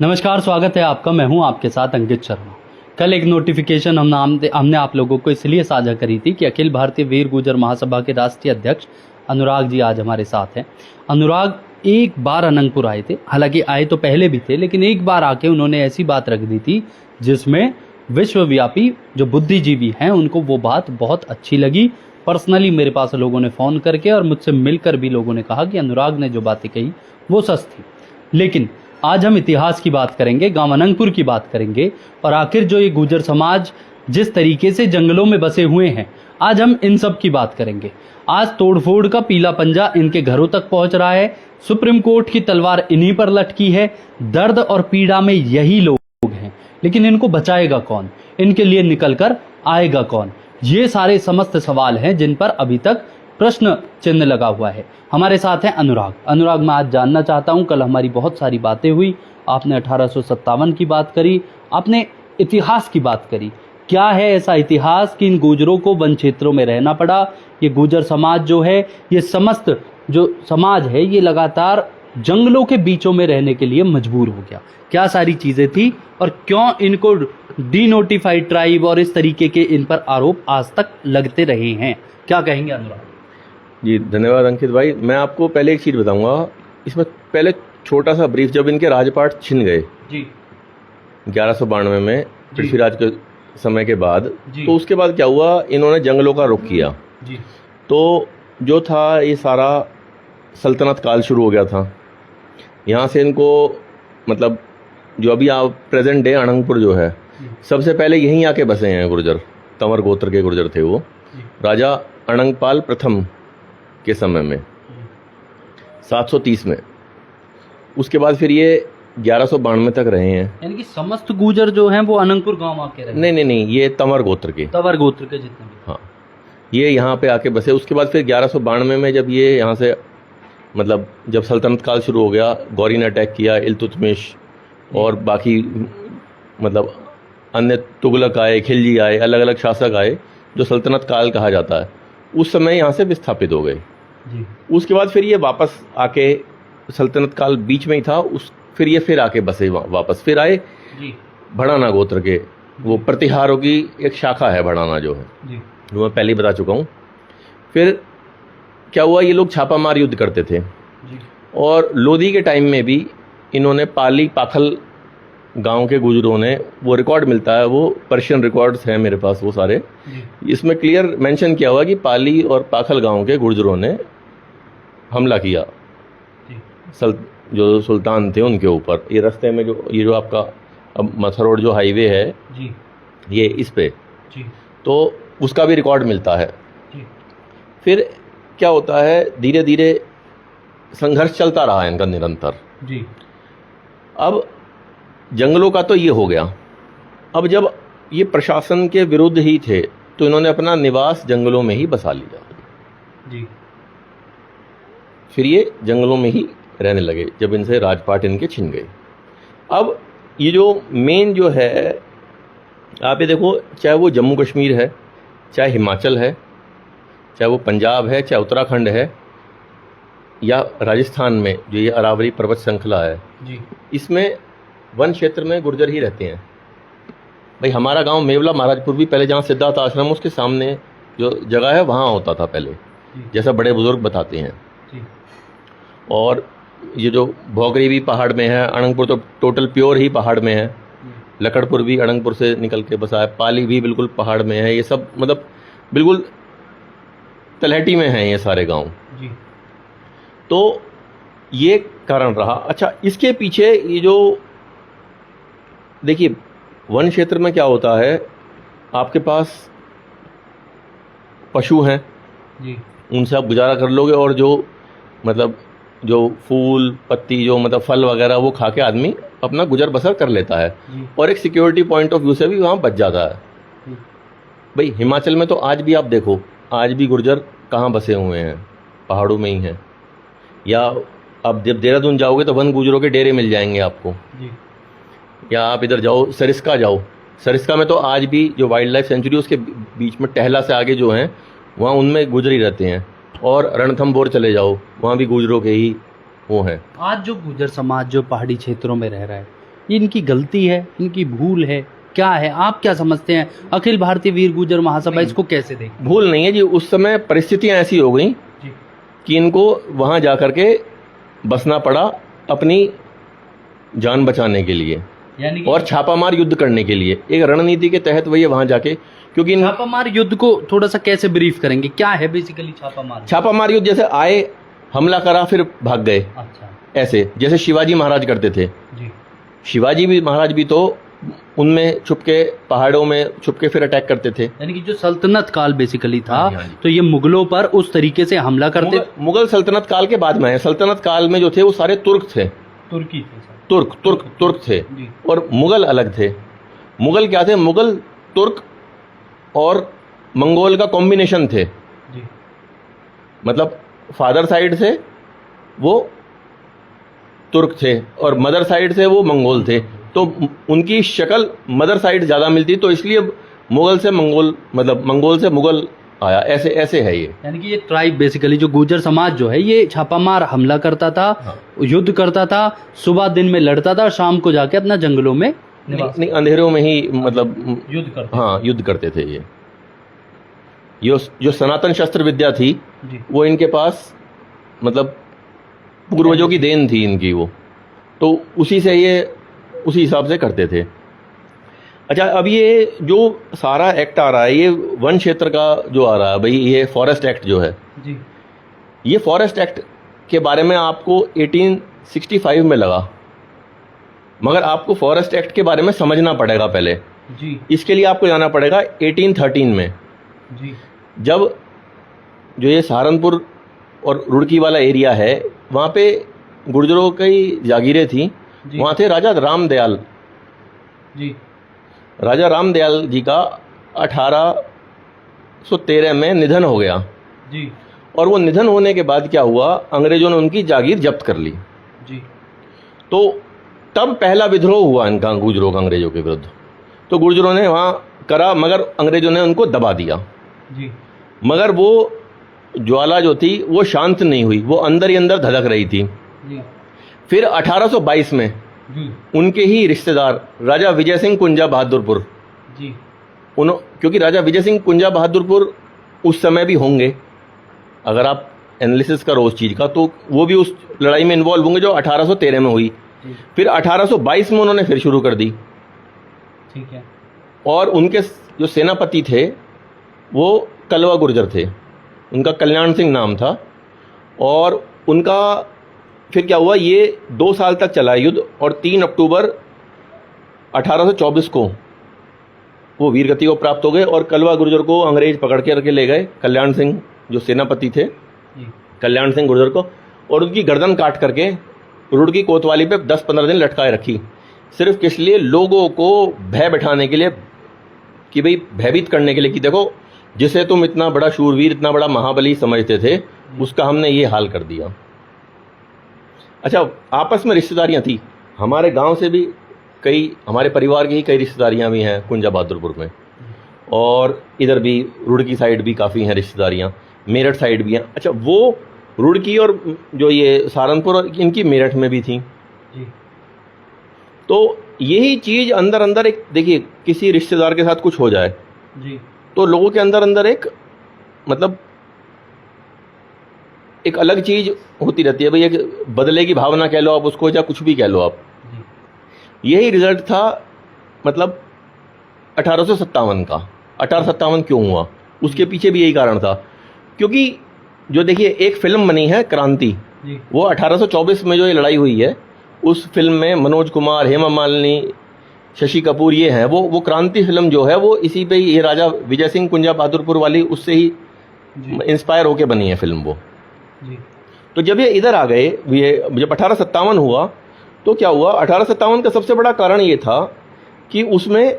नमस्कार, स्वागत है आपका। मैं हूं आपके साथ अंकित शर्मा। कल एक नोटिफिकेशन हमने आप लोगों को इसलिए साझा करी थी कि अखिल भारतीय वीर गुर्जर महासभा के राष्ट्रीय अध्यक्ष अनुराग जी आज हमारे साथ हैं। अनुराग एक बार अनंगपुर आए थे, हालांकि आए तो पहले भी थे, लेकिन एक बार आके उन्होंने ऐसी बात रख दी थी जिसमें विश्वव्यापी जो बुद्धिजीवी हैं उनको वो बात बहुत अच्छी लगी। पर्सनली मेरे पास लोगों ने फ़ोन करके और मुझसे मिलकर भी लोगों ने कहा कि अनुराग ने जो बातें कही वो सच थी। लेकिन आज हम इतिहास की बात करेंगे, गांव अनंगपुर की बात करेंगे और आखिर जो ये गुर्जर समाज जिस तरीके से जंगलों में बसे हुए हैं, आज हम इन सब की बात करेंगे। आज तोड़फोड़ का पीला पंजा इनके घरों तक पहुंच रहा है, सुप्रीम कोर्ट की तलवार इन्हीं पर लटकी है। दर्द और पीड़ा में यही लोग हैं, लेकिन इनको बचाएगा कौन, इनके लिए निकल कर आएगा कौन? ये सारे समस्त सवाल हैं जिन पर अभी तक प्रश्न चिन्ह लगा हुआ है। हमारे साथ हैं अनुराग, मैं आज जानना चाहता हूं, कल हमारी बहुत सारी बातें हुई, आपने 1857 की बात करी, आपने इतिहास की बात करी। क्या है ऐसा इतिहास कि इन गुर्जरों को वन क्षेत्रों में रहना पड़ा? ये गुर्जर समाज जो है, ये समस्त जो समाज है, ये लगातार जंगलों के बीचों में रहने के लिए मजबूर हो गया। क्या सारी चीजें थी और क्यों इनको डीनोटिफाइड ट्राइब और इस तरीके के इन पर आरोप आज तक लगते रहे हैं? क्या कहेंगे अनुराग जी? धन्यवाद अंकित भाई। मैं आपको पहले एक चीज़ बताऊंगा। इसमें पहले छोटा सा ब्रीफ, जब इनके राजपाट छिन गए जी 1192 में पृथ्वीराज के समय के बाद, तो उसके बाद क्या हुआ, इन्होंने जंगलों का रुख किया जी। तो जो था ये सारा सल्तनत काल शुरू हो गया था। यहाँ से इनको मतलब जो अभी आप प्रेजेंट डे अनंगपुर जो है, सबसे पहले यहीं आके बसे हैं गुर्जर। तंवर गोत्र के गुर्जर थे वो, राजा अनंगपाल प्रथम के समय में 730 में। उसके बाद फिर ये 1192 तक रहे हैं। यानी कि समस्त गुर्जर जो हैं वो अनंगपुर गांव आके रहे? नहीं, ये तंवर गोत्र के जितने भी। हाँ, ये यहाँ पे आके बसे। उसके बाद फिर 1192 में जब ये यहाँ से मतलब जब सल्तनत काल शुरू हो गया, गौरी ने अटैक किया, इल्तुतमिश और बाकी मतलब अन्य तुगलक आए, खिलजी आए, अलग अलग शासक आए, जो सल्तनत काल कहा जाता है, उस समय यहाँ से विस्थापित हो गए जी। उसके बाद फिर ये वापस आके, सल्तनत काल बीच में ही था, फिर ये फिर आके बसे, वापस फिर आए जी। भड़ाना गोत्र के, वो प्रतिहारों की एक शाखा है भड़ाना जो है जी। जो मैं पहले ही बता चुका हूँ। फिर क्या हुआ, ये लोग छापामार युद्ध करते थे जी। और लोधी के टाइम में भी इन्होंने पाली पाखल गांव के गुर्जरों ने, वो रिकॉर्ड मिलता है, वो पर्शियन रिकॉर्ड्स हैं मेरे पास वो सारे, इसमें क्लियर मेंशन किया हुआ कि पाली और पाखल गांव के गुर्जरों ने हमला किया जो सुल्तान थे उनके ऊपर। ये रास्ते में जो आपका अब मथुरा रोड जो हाईवे है जी, ये इस पे जी। तो उसका भी रिकॉर्ड मिलता है जी। फिर क्या होता है, धीरे धीरे संघर्ष चलता रहा है इनका निरंतर जी। अब जंगलों का तो ये हो गया। अब जब ये प्रशासन के विरुद्ध ही थे तो इन्होंने अपना निवास जंगलों में ही बसा लिया जी। फिर ये जंगलों में ही रहने लगे जब इनसे राजपाट इनके छिन गए। अब ये जो मेन जो है, आप ये देखो, चाहे वो जम्मू कश्मीर है, चाहे हिमाचल है, चाहे वो पंजाब है, चाहे उत्तराखंड है, या राजस्थान में जो ये अरावली पर्वत श्रृंखला है जी, इसमें वन क्षेत्र में गुर्जर ही रहते हैं। भाई हमारा गांव मेवला महाराजपुर भी पहले, जहाँ सिद्धार्थ आश्रम उसके सामने जो जगह है वहाँ होता था पहले, जैसा बड़े बुजुर्ग बताते हैं जी। और ये जो भोगरी भी पहाड़ में है, अनंगपुर तो टोटल प्योर ही पहाड़ में है, लकड़पुर भी अनंगपुर से निकल के बसा है, पाली भी बिल्कुल पहाड़ में है। ये सब मतलब बिल्कुल तलहटी में हैं ये सारे गांव जी। तो ये कारण रहा। अच्छा, इसके पीछे ये जो देखिए, वन क्षेत्र में क्या होता है, आपके पास पशु हैं जी, उनसे आप गुजारा कर लोगे, और जो मतलब जो फूल पत्ती, जो मतलब फल वगैरह, वो खा के आदमी अपना गुजर बसर कर लेता है जी। और एक सिक्योरिटी पॉइंट ऑफ व्यू से भी वहाँ बच जाता है। भाई हिमाचल में तो आज भी आप देखो, आज भी गुर्जर कहाँ बसे हुए हैं, पहाड़ों में ही हैं। या आप जब देहरादून जाओगे तो वन गुर्जरों के डेरे मिल जाएंगे आपको जी। या आप इधर जाओ, सरिस्का जाओ, सरिस्का में तो आज भी जो वाइल्ड लाइफ सेंचुरी उसके बीच में टहला से आगे जो हैं, वहाँ उनमें गुर्जर ही रहते हैं। और रणथंभौर चले जाओ, वहाँ भी गुर्जरों के ही वो हैं। आज जो गुर्जर समाज जो पहाड़ी क्षेत्रों में रह रहा है, ये इनकी गलती है, इनकी भूल है, क्या है? आप क्या समझते हैं? अखिल भारतीय वीर गुर्जर महासभा इसको कैसे देखें? भूल नहीं है जी, उस समय परिस्थितियां ऐसी हो गई कि इनको वहां जाकर के बसना पड़ा अपनी जान बचाने के लिए, यानी और छापामार युद्ध करने के लिए। एक रणनीति के तहत वही वहां जाके, क्योंकि छापामार युद्ध को थोड़ा सा कैसे ब्रीफ करेंगे? क्या है बेसिकली छापामार युद्ध? जैसे आए, हमला करा, फिर भाग गए। अच्छा, ऐसे जैसे शिवाजी महाराज करते थे जी। शिवाजी भी महाराज भी तो उनमें छुपके पहाड़ों में छुपके फिर अटैक करते थे। यानी कि जो सल्तनत काल बेसिकली था, हाँ जी। तो ये मुगलों पर उस तरीके से हमला करते। मुगल सल्तनत काल के बाद में है। सल्तनत काल में जो थे वो सारे तुर्क थे, तुर्की थे सर। तुर्क थे जी। और मुगल अलग थे। मुगल क्या थे? मुगल तुर्क और मंगोल का कॉम्बिनेशन थे। जी। मतलब फादर साइड से वो तुर्क थे और मदर साइड से वो मंगोल थे, तो उनकी शक्ल मदर साइड ज़्यादा मिलती, तो इसलिए मुगल से मंगोल, मतलब मंगोल से मुगल आया। ऐसे ऐसे है ये। यानी कि ये ट्राइब बेसिकली जो गुर्जर समाज जो है ये छापामार हमला करता था। हाँ। युद्ध करता था, सुबह दिन में लड़ता था और शाम को जाके अपना जंगलों में नहीं अंधेरों में ही मतलब युद्ध करते। हाँ, युद्ध करते थे ये। जो सनातन शस्त्र विद्या थी वो इनके पास मतलब पूर्वजों की देन थी इनकी, वो तो उसी से ये उसी हिसाब से करते थे। अच्छा, अब ये जो सारा एक्ट आ रहा है, ये वन क्षेत्र का जो आ रहा है भाई, ये फॉरेस्ट एक्ट जो है जी, ये फॉरेस्ट एक्ट के बारे में आपको 1865 में लगा, मगर आपको फॉरेस्ट एक्ट के बारे में समझना पड़ेगा पहले जी। इसके लिए आपको जाना पड़ेगा 1813 में जी। जब जो ये सहारनपुर और रुड़की वाला एरिया है, वहाँ पे गुर्जरों की जागीरें थी। वहाँ थे राजा रामदयाल जी। राजा रामदयाल जी का 1813 में निधन हो गया जी। और वो निधन होने के बाद क्या हुआ, अंग्रेजों ने उनकी जागीर जब्त कर ली जी। तो तब पहला विद्रोह हुआ इनका गुर्जरों का अंग्रेजों के विरुद्ध। तो गुर्जरों ने वहाँ करा, मगर अंग्रेजों ने उनको दबा दिया जी। मगर वो ज्वाला जो थी वो शांत नहीं हुई, वो अंदर ही अंदर धधक रही थी जी। फिर 1822 में जी। उनके ही रिश्तेदार राजा विजय सिंह कुंजा बहादुरपुर जी, क्योंकि राजा विजय सिंह कुंजा बहादुरपुर उस समय भी होंगे, अगर आप एनालिसिस करो उस चीज़ का, तो वो भी उस लड़ाई में इन्वॉल्व होंगे जो 1813 में हुई। फिर 1822 में उन्होंने फिर शुरू कर दी। ठीक है। और उनके जो सेनापति थे वो कलवा गुर्जर थे, उनका कल्याण सिंह नाम था। और उनका फिर क्या हुआ, ये 2 साल तक चला युद्ध और 3 अक्टूबर 1824 को वो वीरगति को प्राप्त हो गए और कलवा गुर्जर को अंग्रेज पकड़ के ले गए। कल्याण सिंह जो सेनापति थे, कल्याण सिंह गुर्जर को, और उनकी गर्दन काट करके रुड़की कोतवाली पे 10-15 दिन लटकाए रखी, सिर्फ किस लिए? लोगों को भय बैठाने के लिए, कि भाई भयभीत करने के लिए कि देखो जिसे तुम इतना बड़ा शूरवीर, इतना बड़ा महाबली समझते थे, उसका हमने ये हाल कर दिया। अच्छा, आपस में रिश्तेदारियां थी, हमारे गांव से भी कई, हमारे परिवार की ही कई रिश्तेदारियां भी हैं कुंजा बहादुरपुर में, और इधर भी रुड़की साइड भी काफ़ी हैं रिश्तेदारियां, मेरठ साइड भी हैं। अच्छा, वो रुड़की और जो ये सहारनपुर, इनकी मेरठ में भी थी जी। तो यही चीज़ अंदर अंदर एक, देखिए किसी रिश्तेदार के साथ कुछ हो जाए जी, तो लोगों के अंदर अंदर एक मतलब एक अलग चीज़ होती रहती है भाई, एक बदले की भावना कह लो आप उसको, या कुछ भी कह लो आप। यही रिजल्ट था मतलब 1857 का। 1857 क्यों हुआ, उसके पीछे भी यही कारण था, क्योंकि जो देखिए एक फिल्म बनी है क्रांति, वो 1824 में जो ये लड़ाई हुई है, उस फिल्म में मनोज कुमार, हेमा मालिनी, शशि कपूर ये हैं, वो क्रांति फिल्म जो है वो इसी पे ही, ये राजा विजय सिंह कुंजा बहादुरपुर वाली, उससे ही इंस्पायर होके बनी है फिल्म वो जी। तो जब ये इधर आ गए, ये जब 1857 हुआ, तो क्या हुआ, 1857 का सबसे बड़ा कारण ये था कि उसमें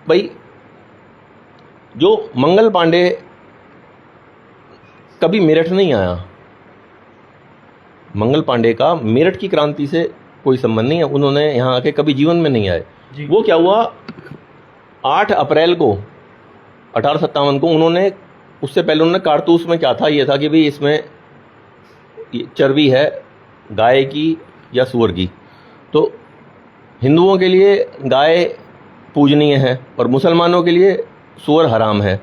भाई जो मंगल पांडे कभी मेरठ नहीं आया, मंगल पांडे का मेरठ की क्रांति से कोई संबंध नहीं है, उन्होंने यहाँ आके कभी जीवन में नहीं आए। वो क्या हुआ, 8 अप्रैल को 1857 को उन्होंने, उससे पहले उन्होंने कारतूस में क्या था, ये था कि भाई इसमें चर्बी है गाय की या सूअर की, तो हिंदुओं के लिए गाय पूजनीय है और मुसलमानों के लिए सूअर हराम है।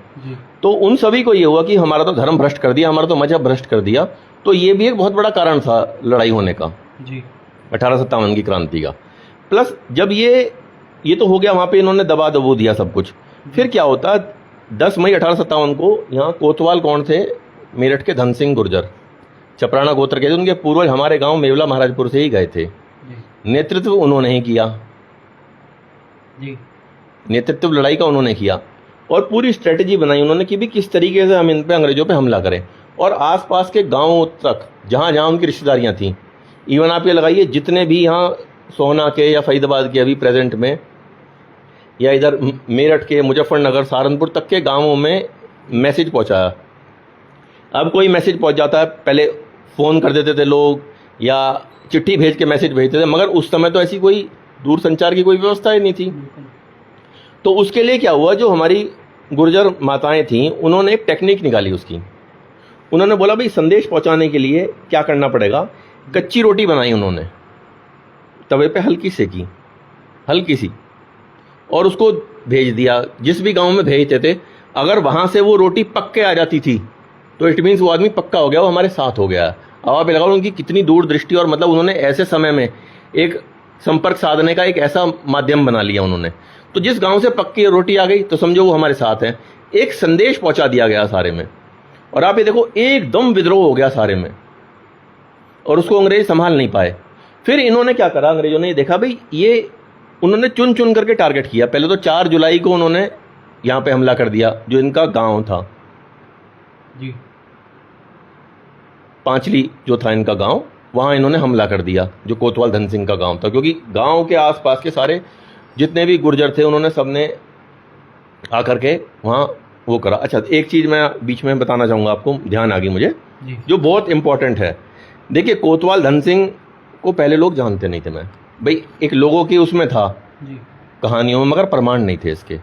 तो उन सभी को ये हुआ कि हमारा तो धर्म भ्रष्ट कर दिया, हमारा तो मजहब भ्रष्ट कर दिया। तो ये भी एक बहुत बड़ा कारण था लड़ाई होने का 1857 की क्रांति का। प्लस जब ये तो हो गया, वहाँ पे इन्होंने दबा दबो दिया सब कुछ। फिर क्या होता, 10 मई 1857 को यहाँ कोतवाल कौन थे, मेरठ के धन सिंह गुर्जर, चपराना गोत्र के थे। उनके पूर्वज हमारे गांव मेवला महाराजपुर से ही गए थे। नेतृत्व उन्होंने ही किया, नेतृत्व लड़ाई का उन्होंने किया और पूरी स्ट्रेटजी बनाई उन्होंने कि भी किस तरीके से हम इन पे अंग्रेजों पे हमला करें। और आसपास के गांवों तक जहाँ जहाँ उनकी रिश्तेदारियाँ थीं, इवन आप ये लगाइए जितने भी यहाँ सोहना के या फरीदाबाद के अभी प्रेजेंट में, या इधर मेरठ के, मुजफ्फरनगर, सहारनपुर तक के गांवों में मैसेज पहुंचाया। अब कोई मैसेज पहुंच जाता है, पहले फ़ोन कर देते थे लोग या चिट्ठी भेज के मैसेज भेजते थे, मगर उस समय तो ऐसी कोई दूरसंचार की कोई व्यवस्था ही नहीं थी। तो उसके लिए क्या हुआ, जो हमारी गुर्जर माताएं थीं उन्होंने एक टेक्निक निकाली उसकी। उन्होंने बोला भाई संदेश पहुंचाने के लिए क्या करना पड़ेगा। कच्ची रोटी बनाई उन्होंने, तवे पे हल्की सेकी, हल्की सी, और उसको भेज दिया। जिस भी गांव में भेजते थे, अगर वहाँ से वो रोटी पक के आ जाती थी तो इट मीन्स वो आदमी पक्का हो गया, वो हमारे साथ हो गया। अब आप लगाओ उनकी कितनी दूरदृष्टि, और मतलब उन्होंने ऐसे समय में एक संपर्क साधने का एक ऐसा माध्यम बना लिया उन्होंने। तो जिस गांव से पक्की रोटी आ गई तो समझो वो हमारे साथ हैं। एक संदेश पहुंचा दिया गया सारे में, और आप ये देखो एकदम विद्रोह हो गया सारे में, और उसको अंग्रेज संभाल नहीं पाए। फिर इन्होंने क्या करा, अंग्रेजों ने देखा भाई ये, उन्होंने चुन चुन करके टारगेट किया। पहले तो 4 जुलाई को उन्होंने यहाँ पे हमला कर दिया, जो इनका गांव था जी, पांचली जो था इनका गांव, वहाँ इन्होंने हमला कर दिया, जो कोतवाल धन सिंह का गांव था। क्योंकि गांव के आसपास के सारे जितने भी गुर्जर थे उन्होंने सबने आकर के वहाँ वो करा। अच्छा, एक चीज़ मैं बीच में बताना चाहूँगा आपको, ध्यान आ गई मुझे, जो बहुत इंपॉर्टेंट है। देखिए, कोतवाल धन सिंह को पहले लोग जानते नहीं थे। मैं भाई एक लोगों की उसमें था जी, कहानियों में, मगर प्रमाण नहीं थे इसके।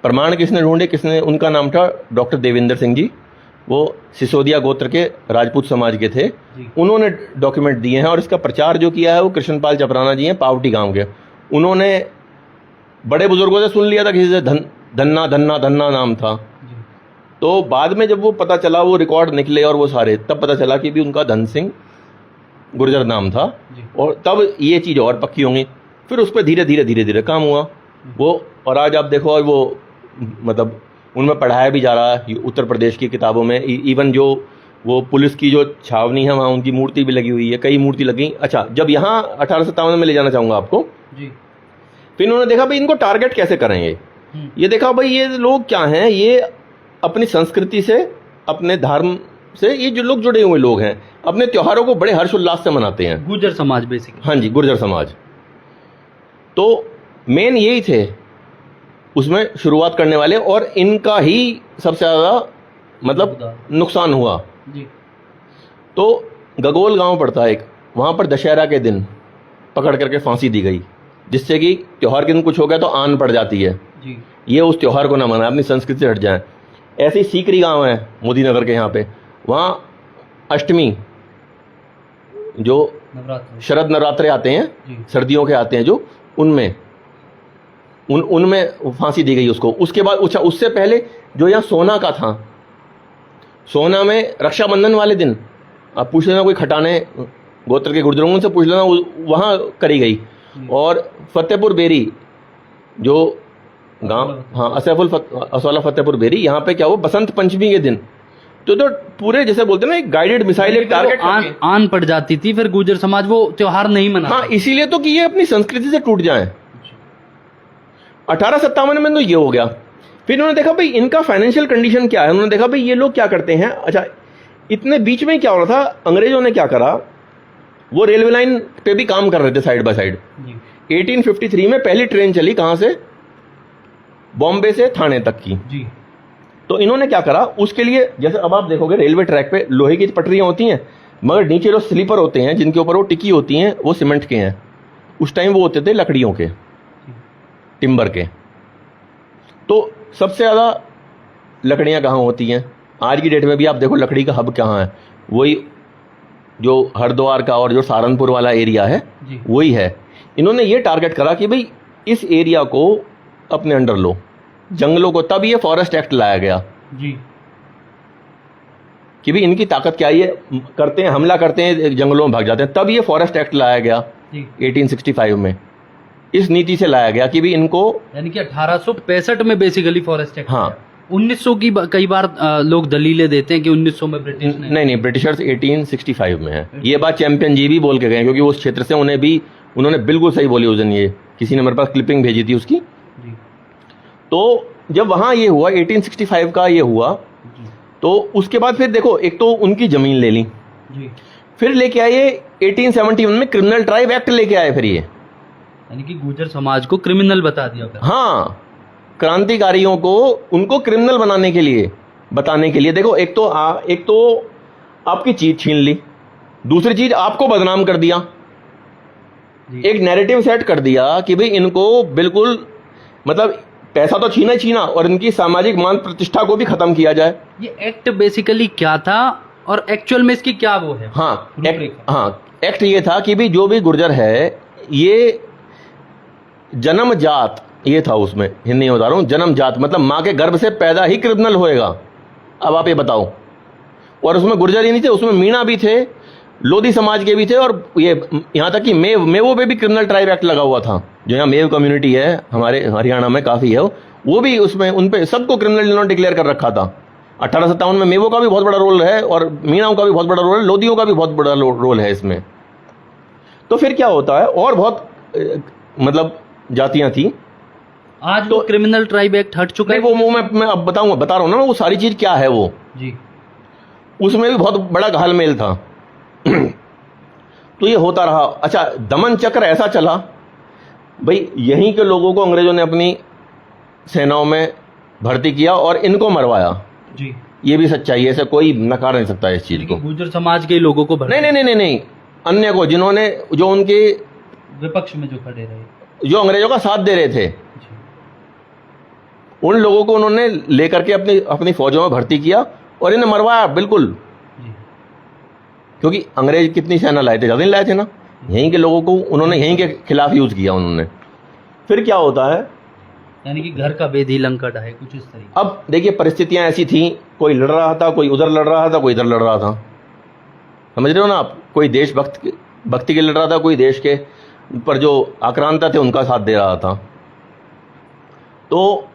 प्रमाण किसने ढूंढे, किसने, उनका नाम था डॉक्टर देवेंद्र सिंह जी। वो सिसोदिया गोत्र के राजपूत समाज के थे। उन्होंने डॉक्यूमेंट दिए हैं, और इसका प्रचार जो किया है वो कृष्णपाल चपराना जी हैं, पावटी गांव के। उन्होंने बड़े बुजुर्गों से सुन लिया था, किसी से धन्ना धन्ना धन्ना नाम था। तो बाद में जब वो पता चला, वो रिकॉर्ड निकले और वो सारे, तब पता चला कि भी उनका धन सिंह गुर्जर नाम था, और तब ये चीज़ और पक्की होंगी। फिर उस पर धीरे धीरे धीरे धीरे काम हुआ वो, और आज आप देखो वो मतलब उनमें पढ़ाया भी जा रहा है उत्तर प्रदेश की किताबों में। इवन जो वो पुलिस की जो छावनी है वहाँ उनकी मूर्ति भी लगी हुई है, कई मूर्ति लगी। अच्छा, जब यहाँ 1857 में ले जाना चाहूँगा आपको जी। फिर इन्होंने देखा भाई इनको टारगेट कैसे करेंगे। ये देखा भाई ये लोग क्या हैं, ये अपनी संस्कृति से, अपने धर्म से ये जो लोग जुड़े हुए लोग हैं, अपने त्योहारों को बड़े हर्षोल्लास से मनाते हैं। गुर्जर समाज बेसिकली। हाँ जी, गुर्जर समाज। तो मेन यही थे उसमें शुरुआत करने वाले, और इनका ही सबसे ज़्यादा मतलब नुकसान हुआ जी। तो गगोल गांव पड़ता है एक, वहाँ पर दशहरा के दिन पकड़ करके फांसी दी गई, जिससे कि त्यौहार के दिन कुछ हो गया तो आन पड़ जाती है जी। ये उस त्यौहार को ना मनाए, अपनी संस्कृति से हट जाए। ऐसे ही सीकरी गांव है मोदी नगर के यहाँ पे, वहाँ अष्टमी जो शरद नवरात्रे आते हैं, सर्दियों के आते हैं जो, उनमें उनमें फांसी दी गई उसको। उसके बाद अच्छा, उससे पहले जो यहाँ सोना का था, सोना में रक्षाबंधन वाले दिन आप पूछ लेना, कोई खटाने गोत्र के गुर्जरों से पूछ लेना, वहाँ करी गई। और फतेहपुर बेरी जो गांव, हाँ, असौला फतेहपुर बेरी, यहाँ पे क्या हुआ, बसंत पंचमी के दिन तो पूरे जैसे बोलते हैं ना, एक गाइडेड मिसाइल, एक टारगेट आन पड़ जाती थी। फिर गुर्जर समाज वो त्योहार नहीं मना, हाँ, इसीलिए तो कि ये अपनी संस्कृति से टूट जाए। 1857 में तो ये हो गया। फिर उन्होंने देखा भाई इनका फाइनेंशियल कंडीशन क्या है, उन्होंने देखा भाई ये लोग क्या करते हैं। अच्छा, इतने बीच में क्या हो रहा था, अंग्रेजों ने क्या करा, वो रेलवे लाइन पे भी काम कर रहे थे साइड बाय साइड। 1853 में पहली ट्रेन चली, कहाँ से, बॉम्बे से थाने तक की जी। तो इन्होंने क्या करा, उसके लिए जैसे अब आप देखोगे रेलवे ट्रैक पे लोहे की पटरियां होती हैं, मगर नीचे जो स्लीपर होते हैं जिनके ऊपर वो टिकी होती हैं, वो सीमेंट के हैं। उस टाइम वो होते थे लकड़ियों के, टिम्बर के। तो सबसे ज़्यादा लकड़ियाँ कहाँ होती हैं आज की डेट में भी, आप देखो लकड़ी का हब कहाँ है, वही जो हरिद्वार का और जो सहारनपुर वाला एरिया है वही है। इन्होंने ये टारगेट करा कि भाई इस एरिया को अपने अंडर लो, जंगलों को, तब ये फॉरेस्ट एक्ट लाया गया जी, कि भाई इनकी ताकत क्या है, ये करते हैं, हमला करते हैं, जंगलों में भाग जाते हैं, तब ये फॉरेस्ट एक्ट लाया गया 1865 में। इस नीति से लाया गया कि भी इनको, यानी कि 1865 में बेसिकली फॉरेस्ट एक्ट। हाँ, 1900 की कई बार लोग दलीलें देते हैं कि 1900 में ब्रिटिश ने, नहीं ब्रिटिशर्स 1865 में है। ये बात चैंपियन जी भी बोल के गए, क्योंकि उस क्षेत्र से उन्होंने बिल्कुल सही बोली उस दिन। ये किसी ने मेरे पास क्लिपिंग भेजी थी उसकी जी। तो जब वहां ये हुआ 1865 का ये हुआ जी। तो उसके बाद फिर देखो, एक तो उनकी जमीन ले ली जी, फिर लेके आए 1871 में क्रिमिनल ट्राइब एक्ट लेके आए फिर ये, यानी कि गुर्जर समाज को क्रिमिनल बता दिया फिर। हाँ, क्रांतिकारियों को उनको क्रिमिनल बनाने के लिए, बताने के लिए। देखो, एक तो आपकी चीज छीन ली, दूसरी चीज आपको बदनाम कर दिया, एक नैरेटिव सेट कर दिया कि भाई इनको बिल्कुल मतलब पैसा तो छीना ही छीना और इनकी सामाजिक मान प्रतिष्ठा को भी खत्म किया जाए। ये एक्ट बेसिकली क्या था और एक्चुअल में इसकी क्या वो है? एक्ट ये था कि भी जो भी गुर्जर है, ये जन्मजात, ये था उसमें, हिंदी में बता रहा हूं, जन्मजात मतलब मां के गर्भ से पैदा ही क्रिमिनल होएगा। अब आप ये बताओ, और उसमें गुर्जर ही नहीं थे, उसमें मीणा भी थे, लोधी समाज के भी थे, और ये यहां तक कि मेवों पे भी क्रिमिनल ट्राइब एक्ट लगा हुआ था। जो यहाँ मेव कम्युनिटी है हमारे हरियाणा में काफी है, वो भी उसमें, उन पे सबको क्रिमिनल इन्होंने डिक्लेयर कर रखा था। 1857 में मेवों का भी बहुत बड़ा रोल है और मीणाओं का भी बहुत बड़ा रोल है, लोधियों का भी बहुत बड़ा रोल है इसमें। तो फिर क्या होता है, और बहुत मतलब जातियां थी। आज तो क्रिमिनल ट्राइब एक्ट हट चुका है। वो मैं अब बता रहा हूँ ना, वो सारी चीज क्या है वो जी, उसमें भी बहुत बड़ा घालमेल था। तो ये होता रहा। अच्छा, दमन चक्र ऐसा चला भाई, यहीं के लोगों को अंग्रेजों ने अपनी सेनाओं में भर्ती किया और इनको मरवाया जी। ये भी सच्चाई है, ऐसे कोई नकार नहीं सकता इस चीज को। गुर्जर समाज के लोगों को नहीं, अन्य को, जिन्होंने, जो उनके विपक्ष में जो खड़े रहे, जो अंग्रेजों का साथ दे रहे थे, उन लोगों को उन्होंने लेकर के अपनी फौजों में भर्ती किया और इन्हें मरवाया बिल्कुल। क्योंकि अंग्रेज कितनी सेना लाए थे, ज्यादा नहीं लाए थे ना, यहीं के लोगों को उन्होंने यहीं के खिलाफ यूज किया उन्होंने। फिर क्या होता है, यानी कि घर का बेदी लंका है कुछ इस तरीके। अब देखिए, परिस्थितियां ऐसी थी, कोई लड़ रहा था, कोई उधर लड़ रहा था, कोई इधर लड़ रहा था, समझ रहे हो ना आप। कोई देश भक्ति के लड़ रहा था, कोई देश के पर जो आक्रांता थे उनका साथ दे रहा था। तो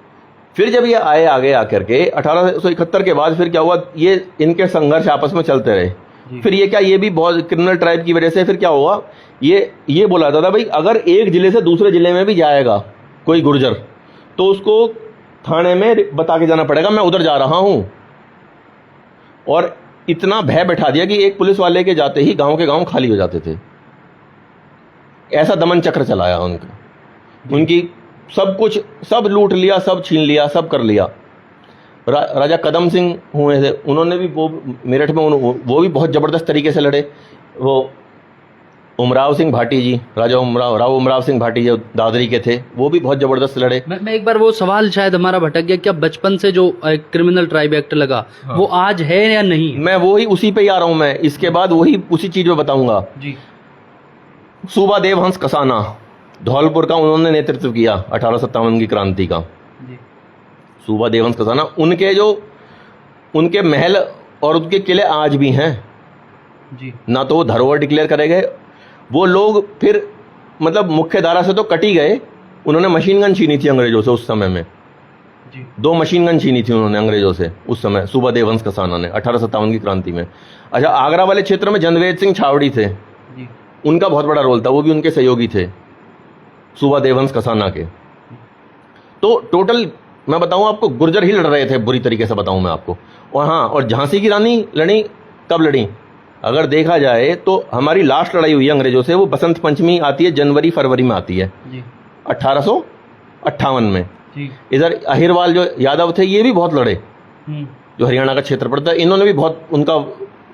फिर जब ये आए आगे आकर के 1871 के बाद फिर क्या हुआ, ये इनके संघर्ष आपस में चलते रहे। फिर ये भी बहुत क्रिमिनल ट्राइब की वजह से फिर क्या हुआ, ये बोला जाता था भाई, अगर एक जिले से दूसरे जिले में भी जाएगा कोई गुर्जर तो उसको थाने में बता के जाना पड़ेगा मैं उधर जा रहा हूं। और इतना भय बैठा दिया कि एक पुलिस वाले के जाते ही गांव के गांव खाली हो जाते थे। ऐसा दमन चक्र चलाया उनकी सब कुछ, सब लूट लिया, सब छीन लिया, सब कर लिया। राजा कदम सिंह हुए थे, उन्होंने भी वो मेरठ में वो भी बहुत ज़बरदस्त तरीके से लड़े। वो उमराव सिंह भाटी जी, राजा राव उमराव सिंह भाटी जो दादरी के थे, वो भी बहुत ज़बरदस्त लड़े। मैं एक बार, वो सवाल शायद हमारा भटक गया, क्या बचपन से जो क्रिमिनल ट्राइब एक्ट लगा, हाँ, वो आज है या नहीं? मैं वही उसी पे ही आ रहा हूँ। मैं इसके बाद उसी चीज़ में बताऊंगा जी। सूबा देवहंस कसाना धौलपुर का उन्होंने नेतृत्व किया 1857 की क्रांति का। सूबा देवहंस कसाना, उनके महल और उनके किले आज भी हैं जी। ना तो वो धरोहर डिक्लेयर करे गए, वो लोग फिर मतलब मुख्य धारा से तो कट ही गए। उन्होंने मशीन गन छीनी थी अंग्रेजों से उस समय में जी। 2 मशीन गन छीनी थी उन्होंने अंग्रेजों से उस समय, सूबा देवहंस कसाना ने 1857 की क्रांति में। अच्छा, आगरा वाले क्षेत्र में जनवेद सिंह छावड़ी थे जी। उनका बहुत बड़ा रोल था, वो भी उनके सहयोगी थे सूबा देवहंस कसाना के। तो टोटल मैं बताऊं आपको, गुर्जर ही लड़ रहे थे बुरी तरीके से, बताऊं मैं आपको। और हाँ, और झांसी की रानी लड़ी, कब लड़ी अगर देखा जाए तो हमारी लास्ट लड़ाई हुई है अंग्रेजों से, वो बसंत पंचमी आती है, जनवरी फरवरी में आती है 1858 में। इधर अहिरवाल जो यादव थे, ये भी बहुत लड़े, जो हरियाणा का क्षेत्र पड़ता है। इन्होंने भी बहुत उनका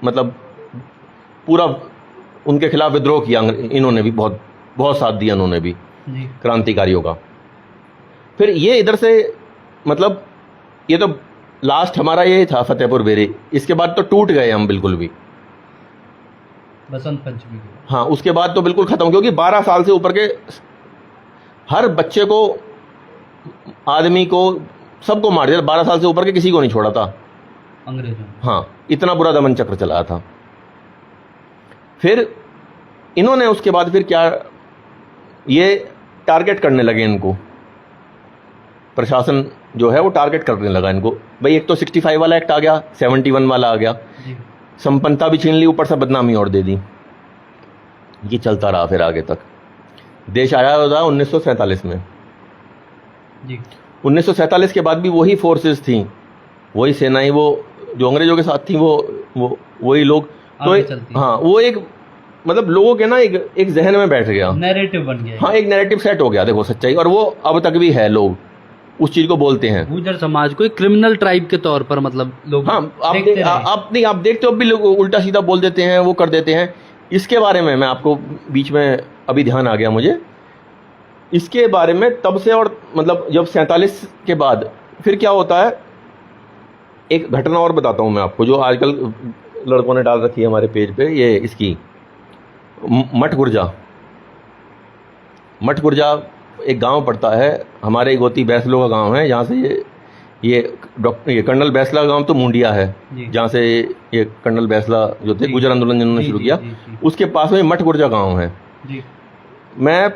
मतलब पूरा उनके खिलाफ विद्रोह किया, इन्होंने भी बहुत साथ दिया उन्होंने भी क्रांतिकारियों का। फिर ये इधर से मतलब ये तो लास्ट हमारा ये था फतेहपुर बेरी, इसके बाद तो टूट गए हम बिल्कुल भी बसंत पंचमी। हाँ, उसके बाद तो बिल्कुल ख़त्म, क्योंकि 12 साल से ऊपर के हर बच्चे को, आदमी को, सबको मार दिया। 12 साल से ऊपर के किसी को नहीं छोड़ा था अंग्रेजों ने। हाँ, इतना बुरा दमन चक्र चलाया था। फिर इन्होंने उसके बाद फिर क्या, ये टारगेट करने लगे इनको, प्रशासन जो है वो टारगेट करने लगा इनको। भाई एक तो 65 वाला एक्ट आ गया, 71 वाला आ गया, संपन्नता भी छीन ली, ऊपर से बदनामी और दे दी। ये चलता रहा फिर आगे तक। देश आया होता 1947 में जी। 1947 के बाद भी वही फोर्सेस थी, वही सेनाएं, वो जो अंग्रेजों के साथ थी, वो वही लोग। तो हाँ, वो एक मतलब लोगों के ना एक जहन में बैठ गया, नैरेटिव बन गया। हाँ, एक नैरेटिव सेट हो गया, देखो सच्चाई, और वो अब तक भी है, लोग उस चीज को बोलते हैं। गुर्जर समाज को एक क्रिमिनल ट्राइब के तौर पर मतलब लोग, हाँ, आप देखते हो अब भी लोग उल्टा सीधा बोल देते हैं, वो कर देते हैं। इसके बारे में मैं आपको बीच में अभी ध्यान आ गया मुझे, इसके बारे में तब से, और मतलब जब 47 के बाद फिर क्या होता है, एक घटना और बताता हूँ मैं आपको, जो आजकल लड़कों ने डाल रखी है हमारे पेज पे, ये इसकी मठ गुर्जा एक गांव पड़ता है हमारे गोती बैसलो का गांव है, जहाँ से ये कर्नल बैसला गांव तो मुंडिया है, जहाँ से ये कर्नल बैसला जो थे गुजर आंदोलन जिन्होंने शुरू किया, उसके पास में मठ गुर्जा गांव है। मैं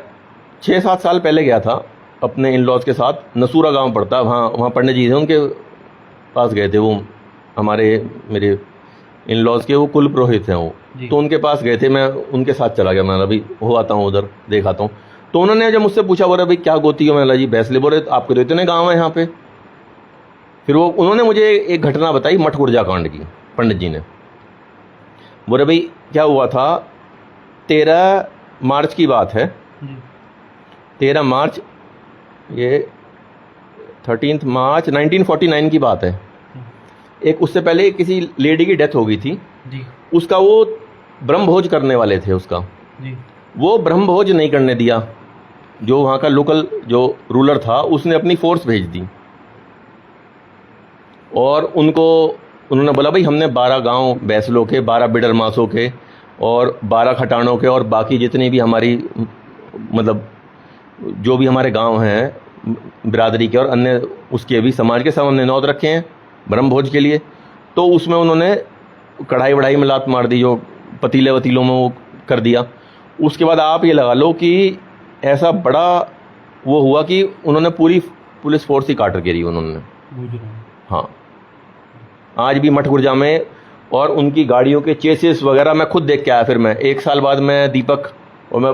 6-7 साल पहले गया था अपने इन लॉज के साथ, नसूरा गांव पड़ता है, वहाँ पंडित जी थे, उनके पास गए थे, वो मेरे इन लॉज के वो कुल पुरोहित हैं वो, तो उनके पास गए थे, मैं उनके साथ चला गया। मैं अभी हो आता हूँ उधर, देख आता हूँ। तो उन्होंने जब मुझसे पूछा, बोले भाई क्या गोती हो, मैंने जी बैसले। बोले आपके तो इतने गाँव हैं यहाँ पे। फिर उन्होंने मुझे एक घटना बताई मठ गुर्जा कांड की, पंडित जी ने। बोले भाई क्या हुआ था, 13 मार्च की बात है, 13 मार्च, ये 13 मार्च 1949 की बात है। एक उससे पहले किसी लेडी की डेथ हो गई थी जी। उसका वो ब्रह्मभोज करने वाले थे, उसका जी। वो ब्रह्मभोज नहीं करने दिया, जो वहाँ का लोकल जो रूलर था उसने अपनी फोर्स भेज दी, और उन्होंने बोला भाई हमने 12 गांव बैसलों के, 12 बिडर मासों के और 12 खटानों के और बाकी जितनी भी हमारी मतलब जो भी हमारे गांव हैं बिरादरी के और अन्य उसके भी समाज के, सब हमने न्यौत रखे हैं ब्रह्मभोज के लिए। तो उसमें उन्होंने कढ़ाई वढ़ाई में लात मार दी, जो पतीले वतीलों में वो कर दिया। उसके बाद आप ये लगा लो कि ऐसा बड़ा वो हुआ कि उन्होंने पूरी पुलिस फोर्स ही काट गिरी उन्होंने। हाँ, आज भी मठ गुर्जा में, और उनकी गाड़ियों के चेसिस वगैरह मैं खुद देख के आया। फिर मैं 1 साल बाद मैं दीपक और मैं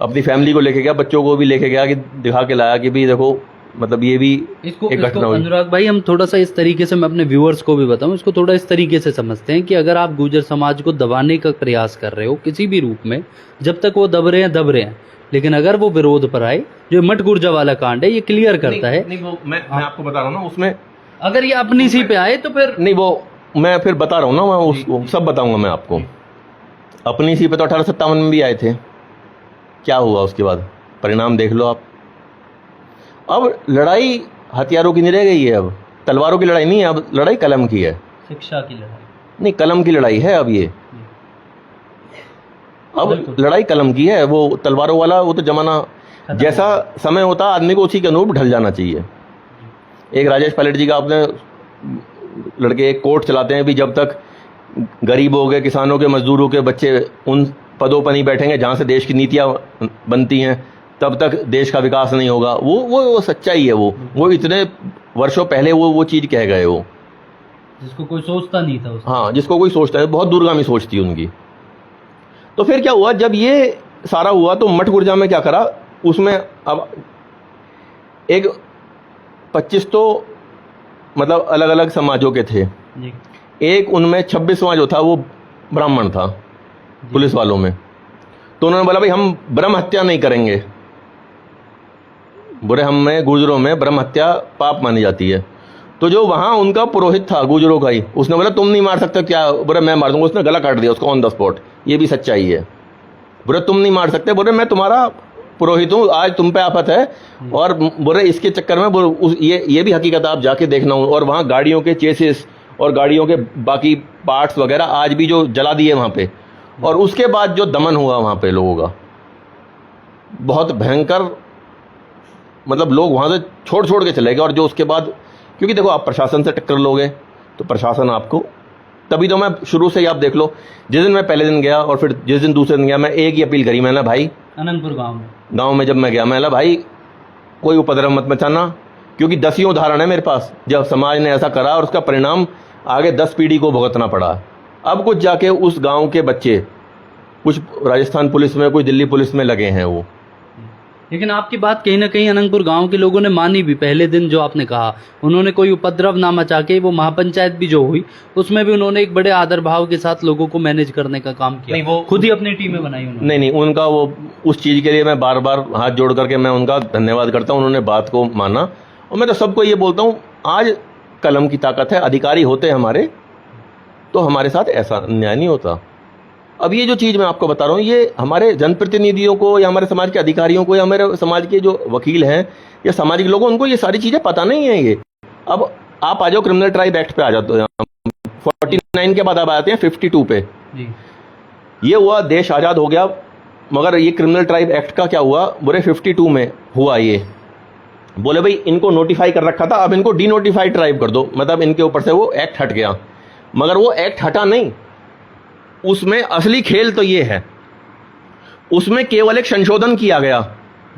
अपनी फैमिली को लेके गया, बच्चों को भी लेके गया, कि दिखा के लाया कि भी देखो, मतलब ये भी एक घटना हुई। अनुराग भाई, हम थोड़ा सा इस तरीके से, मैं अपने व्यूअर्स को भी बताऊं, इसको थोड़ा इस तरीके से समझते हैं कि अगर आप गुर्जर समाज को दबाने का प्रयास कर रहे हो किसी भी रूप में, जब तक वो दब रहे हैं, लेकिन अगर वो विरोध पर आए, जो मठ गुर्जा वाला कांड है ये क्लियर करता है। नहीं वो मैं आपको बता रहा हूँ ना, उसमें अगर ये अपनी सी पे आए तो फिर नहीं, वो मैं फिर बता रहा हूँ ना, मैं उसको सब बताऊंगा मैं आपको। अपनी सी पे तो 1857 में भी आए थे, क्या हुआ उसके बाद परिणाम देख लो आप। अब लड़ाई हथियारों की नहीं रह गई है, अब तलवारों की लड़ाई नहीं है, अब लड़ाई कलम की है, शिक्षा की लड़ाई नहीं, कलम की लड़ाई है अब ये। अब लड़ाई कलम की है, वो तलवारों वाला वो तो जमाना, जैसा समय होता आदमी को उसी के अनुरूप ढल जाना चाहिए। एक राजेश पायलट जी का आपने लड़के एक कोर्ट चलाते हैं भी, जब तक गरीबों के, किसानों के, मजदूरों के बच्चे उन पदों पर नहीं बैठेंगे जहाँ से देश की नीतियाँ बनती हैं, तब तक देश का विकास नहीं होगा। वो सच्चाई है, वो इतने वर्षों पहले वो चीज़ कह गए, वो जिसको कोई सोचता नहीं था उसको। हाँ, जिसको कोई सोचता है, बहुत दूरगामी सोच थी उनकी। तो फिर क्या हुआ, जब ये सारा हुआ तो मठ गुर्जा में क्या करा, उसमें अब एक 25 तो मतलब अलग अलग समाजों के थे, एक उनमें 26वां जो था वो ब्राह्मण था पुलिस वालों में। तो उन्होंने बोला भाई हम ब्रह्म हत्या नहीं करेंगे, बुरे हमें गुर्जरों में ब्रह्म हत्या पाप मानी जाती है। तो जो वहाँ उनका पुरोहित था गुर्जरों का ही, उसने बोला तुम नहीं मार सकते, क्या? बोले मैं मार दूंगा। उसने गला काट दिया उसको ऑन द स्पॉट। ये भी सच्चाई है। बोले तुम नहीं मार सकते, बोले मैं तुम्हारा पुरोहित हूँ, आज तुम पे आफत है। और बोले इसके चक्कर में ये भी हकीकत आप जाके देखना हो। और वहाँ गाड़ियों के चेसिस और गाड़ियों के बाकी पार्ट्स वगैरह आज भी जो जला दिए वहाँ पे, और उसके बाद जो दमन हुआ वहाँ पे लोगों का, बहुत भयंकर, मतलब लोग वहाँ से छोड़ छोड़ के चले गए। और जो उसके बाद, क्योंकि देखो आप प्रशासन से टक्कर लोगे तो प्रशासन आपको, तभी तो मैं शुरू से ही आप देख लो, जिस दिन मैं पहले दिन गया और फिर जिस दिन दूसरे दिन गया, मैं एक ही अपील करी, मैंने भाई अनंतपुर गांव में जब मैं गया, मैंने भाई कोई उपद्रव मत मचाना, क्योंकि 10 ही उदाहरण है मेरे पास जब समाज ने ऐसा करा और उसका परिणाम आगे 10 पीढ़ी को भुगतना पड़ा। अब कुछ जाके उस गांव के बच्चे, कुछ राजस्थान पुलिस में, कुछ दिल्ली पुलिस में लगे हैं वो। लेकिन आपकी बात कहीं ना कहीं अनंतपुर गांव के लोगों ने मानी भी। पहले दिन जो आपने कहा, उन्होंने कोई उपद्रव ना मचा के, वो महापंचायत भी जो हुई उसमें भी उन्होंने एक बड़े आदर भाव के साथ लोगों को मैनेज करने का काम किया। नहीं, वो खुद ही अपनी टीमें बनाई उन्होंने। नहीं, उनका वो, उस चीज़ के लिए मैं बार बार हाथ जोड़ करके मैं उनका धन्यवाद करता हूँ। उन्होंने बात को माना। और मैं तो सबको ये बोलता हूँ, आज कलम की ताकत है, अधिकारी होते हमारे, तो हमारे साथ ऐसा अन्याय नहीं होता। अब ये जो चीज़ मैं आपको बता रहा हूँ, ये हमारे जनप्रतिनिधियों को या हमारे समाज के अधिकारियों को या हमारे समाज के जो वकील हैं या सामाजिक लोगों, उनको ये सारी चीज़ें पता नहीं है। ये अब आप आ जाओ क्रिमिनल ट्राइब एक्ट पे आ जाते हो, 49 के बाद अब आते हैं 52 पे। ये हुआ, देश आज़ाद हो गया, मगर ये क्रिमिनल ट्राइब एक्ट का क्या हुआ, बुरे 52 में हुआ। ये बोले भाई इनको नोटिफाई कर रखा था, अब इनको डी नोटिफाइड ट्राइब कर दो, मतलब इनके ऊपर से वो एक्ट हट गया। मगर वो एक्ट हटा नहीं, उसमें असली खेल तो ये है, उसमें केवल एक संशोधन किया गया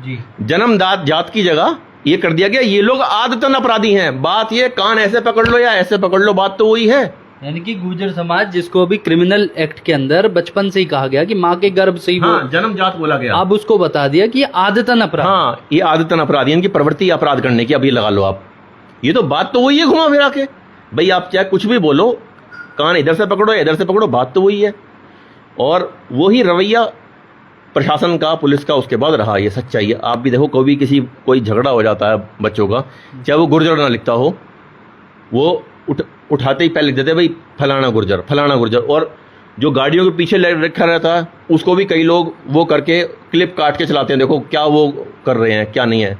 जी। जन्मदात जात की जगह ये कर दिया गया, ये लोग आदतन अपराधी हैं। बात ये, कान ऐसे पकड़ लो या ऐसे पकड़ लो, बात तो वही है। यानी कि गुर्जर समाज, जिसको अभी क्रिमिनल एक्ट के अंदर बचपन से ही कहा गया कि माँ के गर्भ से ही, हाँ, जन्मजात बोला गया, अब उसको बता दिया कि ये आदतन अपराध। हाँ, ये आदतन अपराधी, इनकी प्रवृत्ति अपराध करने की, अभी लगा लो आप। ये तो बात तो वही है, घुमा फिरा के। भाई आप चाहे कुछ भी बोलो, कान इधर से पकड़ो इधर से पकड़ो, बात तो वही है। और वही रवैया प्रशासन का, पुलिस का उसके बाद रहा, ये सच्चाई है। आप भी देखो, कोई झगड़ा हो जाता है बच्चों का, चाहे वो गुर्जर ना लिखता हो, वो उठाते ही पहले लिख देते भाई फलाना गुर्जर, फलाना गुर्जर। और जो गाड़ियों के पीछे रखा रहता है, उसको भी कई लोग वो करके क्लिप काट के चलाते हैं, देखो क्या वो कर रहे हैं क्या नहीं है,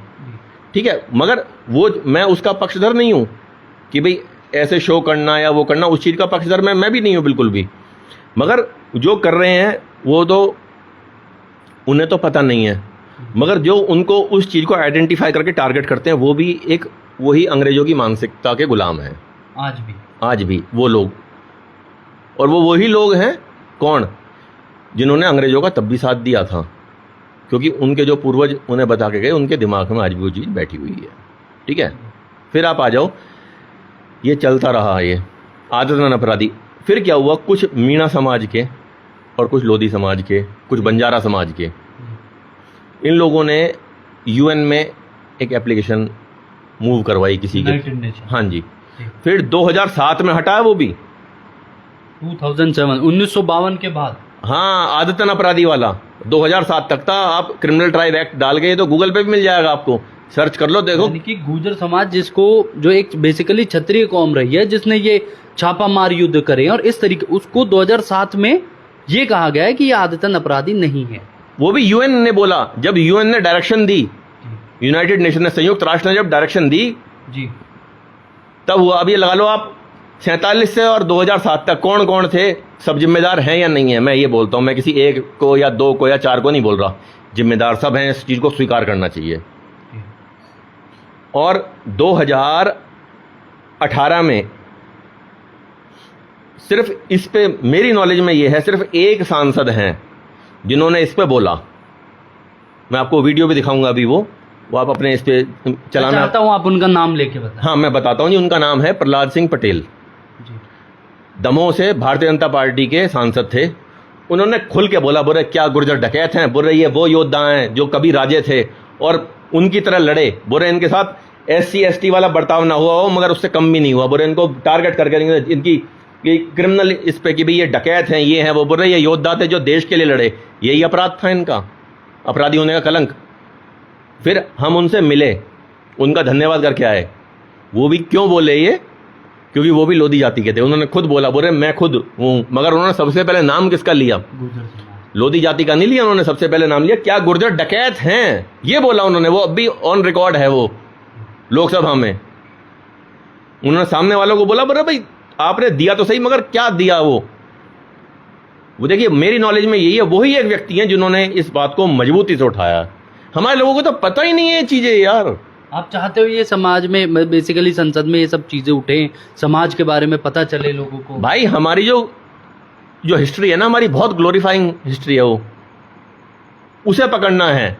ठीक है। मगर वो, मैं उसका पक्षधर नहीं हूँ कि भाई ऐसे शो करना या वो करना, उस चीज़ का पक्षधर मैं भी नहीं हूँ बिल्कुल भी। मगर जो कर रहे हैं वो तो उन्हें तो पता नहीं है, मगर जो उनको उस चीज़ को आइडेंटिफाई करके टारगेट करते हैं, वो भी एक वही अंग्रेजों की मानसिकता के गुलाम हैं आज भी वो लोग। और वो वही लोग हैं, कौन, जिन्होंने अंग्रेजों का तब भी साथ दिया था, क्योंकि उनके जो पूर्वज उन्हें बता के गए, उनके दिमाग में आज भी वो चीज़ बैठी हुई है, ठीक है। फिर आप आ जाओ, ये चलता रहा ये आदतन अपराधी। फिर क्या हुआ, कुछ मीणा समाज के और कुछ लोधी समाज के, कुछ बंजारा समाज के, इन लोगों ने यूएन में एक एप्लीकेशन मूव करवाई किसी के, हाँ जी। फिर 2007 में हटाया वो भी, 2007, 1952 के बाद, हाँ, आदतन अपराधी वाला 2007 तक था। आप क्रिमिनल ट्राइब एक्ट डाल गए तो गूगल पे भी मिल जाएगा, आपको सर्च कर लो, देखो। यानी कि गुर्जर समाज, जिसको, जो एक बेसिकली क्षत्रिय कौम रही है, जिसने ये छापामार युद्ध करे और इस तरीके, उसको 2007 में ये कहा गया है कि ये आदतन अपराधी नहीं है। वो भी यूएन ने बोला, जब यूएन ने डायरेक्शन दी, यूनाइटेड नेशन ने, संयुक्त राष्ट्र ने जब डायरेक्शन दी जी, तब हुआ। अब ये लगा लो आप, 47 से और 2007 तक कौन कौन थे, सब जिम्मेदार हैं या नहीं है, मैं ये बोलता हूँ। मैं किसी एक को या दो को या चार को नहीं बोल रहा, जिम्मेदार सब हैं, इस चीज़ को स्वीकार करना चाहिए। और 2018 में सिर्फ इस पे, मेरी नॉलेज में ये है, सिर्फ एक सांसद हैं जिन्होंने इस पे बोला। मैं आपको वीडियो भी दिखाऊंगा अभी, वो आप अपने इस पे चलाना। चाहता हूं आप उनका नाम लेके बताएं। हाँ, मैं बताता हूँ जी। उनका नाम है प्रहलाद सिंह पटेल जी। दमोह से भारतीय जनता पार्टी के सांसद थे। उन्होंने खुल के बोला, बोले क्या गुर्जर डकैत हैं, बोले ये वो योद्धा हैं जो कभी राजे थे और उनकी तरह लड़े, बोले इनके साथ SC ST वाला बर्ताव ना हुआ हो, मगर उससे कम भी नहीं हुआ। बोले इनको टारगेट करके इनकी क्रिमिनल इस पे कि भाई ये डकैत हैं, ये हैं वो, बोल रहे ये योद्धा थे जो देश के लिए लड़े, यही अपराध था इनका, अपराधी होने का कलंक। फिर हम उनसे मिले, उनका धन्यवाद करके आए। वो भी क्यों बोले ये, क्योंकि वो भी लोधी जाति के थे। उन्होंने खुद बोला, बोले मैं खुद हूँ, मगर उन्होंने सबसे पहले नाम किसका लिया, लोधी जाति का नहीं लिया उन्होंने, सबसे पहले नाम लिया क्या गुर्जर डकैत हैं, ये बोला उन्होंने। वो अभी ऑन रिकॉर्ड है, वो लोकसभा में उन्होंने सामने वालों को बोला, बोले भाई आपने दिया तो सही, मगर क्या दिया वो। वो देखिए मेरी नॉलेज में यही है, वही एक व्यक्ति हैं जिन्होंने इस बात को मजबूती से उठाया। हमारे लोगों को तो पता ही नहीं है ये चीजें यार। आप चाहते हो ये समाज में बेसिकली संसद में ये सब चीजें उठे, समाज के बारे में पता चले लोगों को? भाई हमारी जो हिस्ट्री है ना, हमारी बहुत ग्लोरीफाइंग हिस्ट्री है, वो उसे पकड़ना है।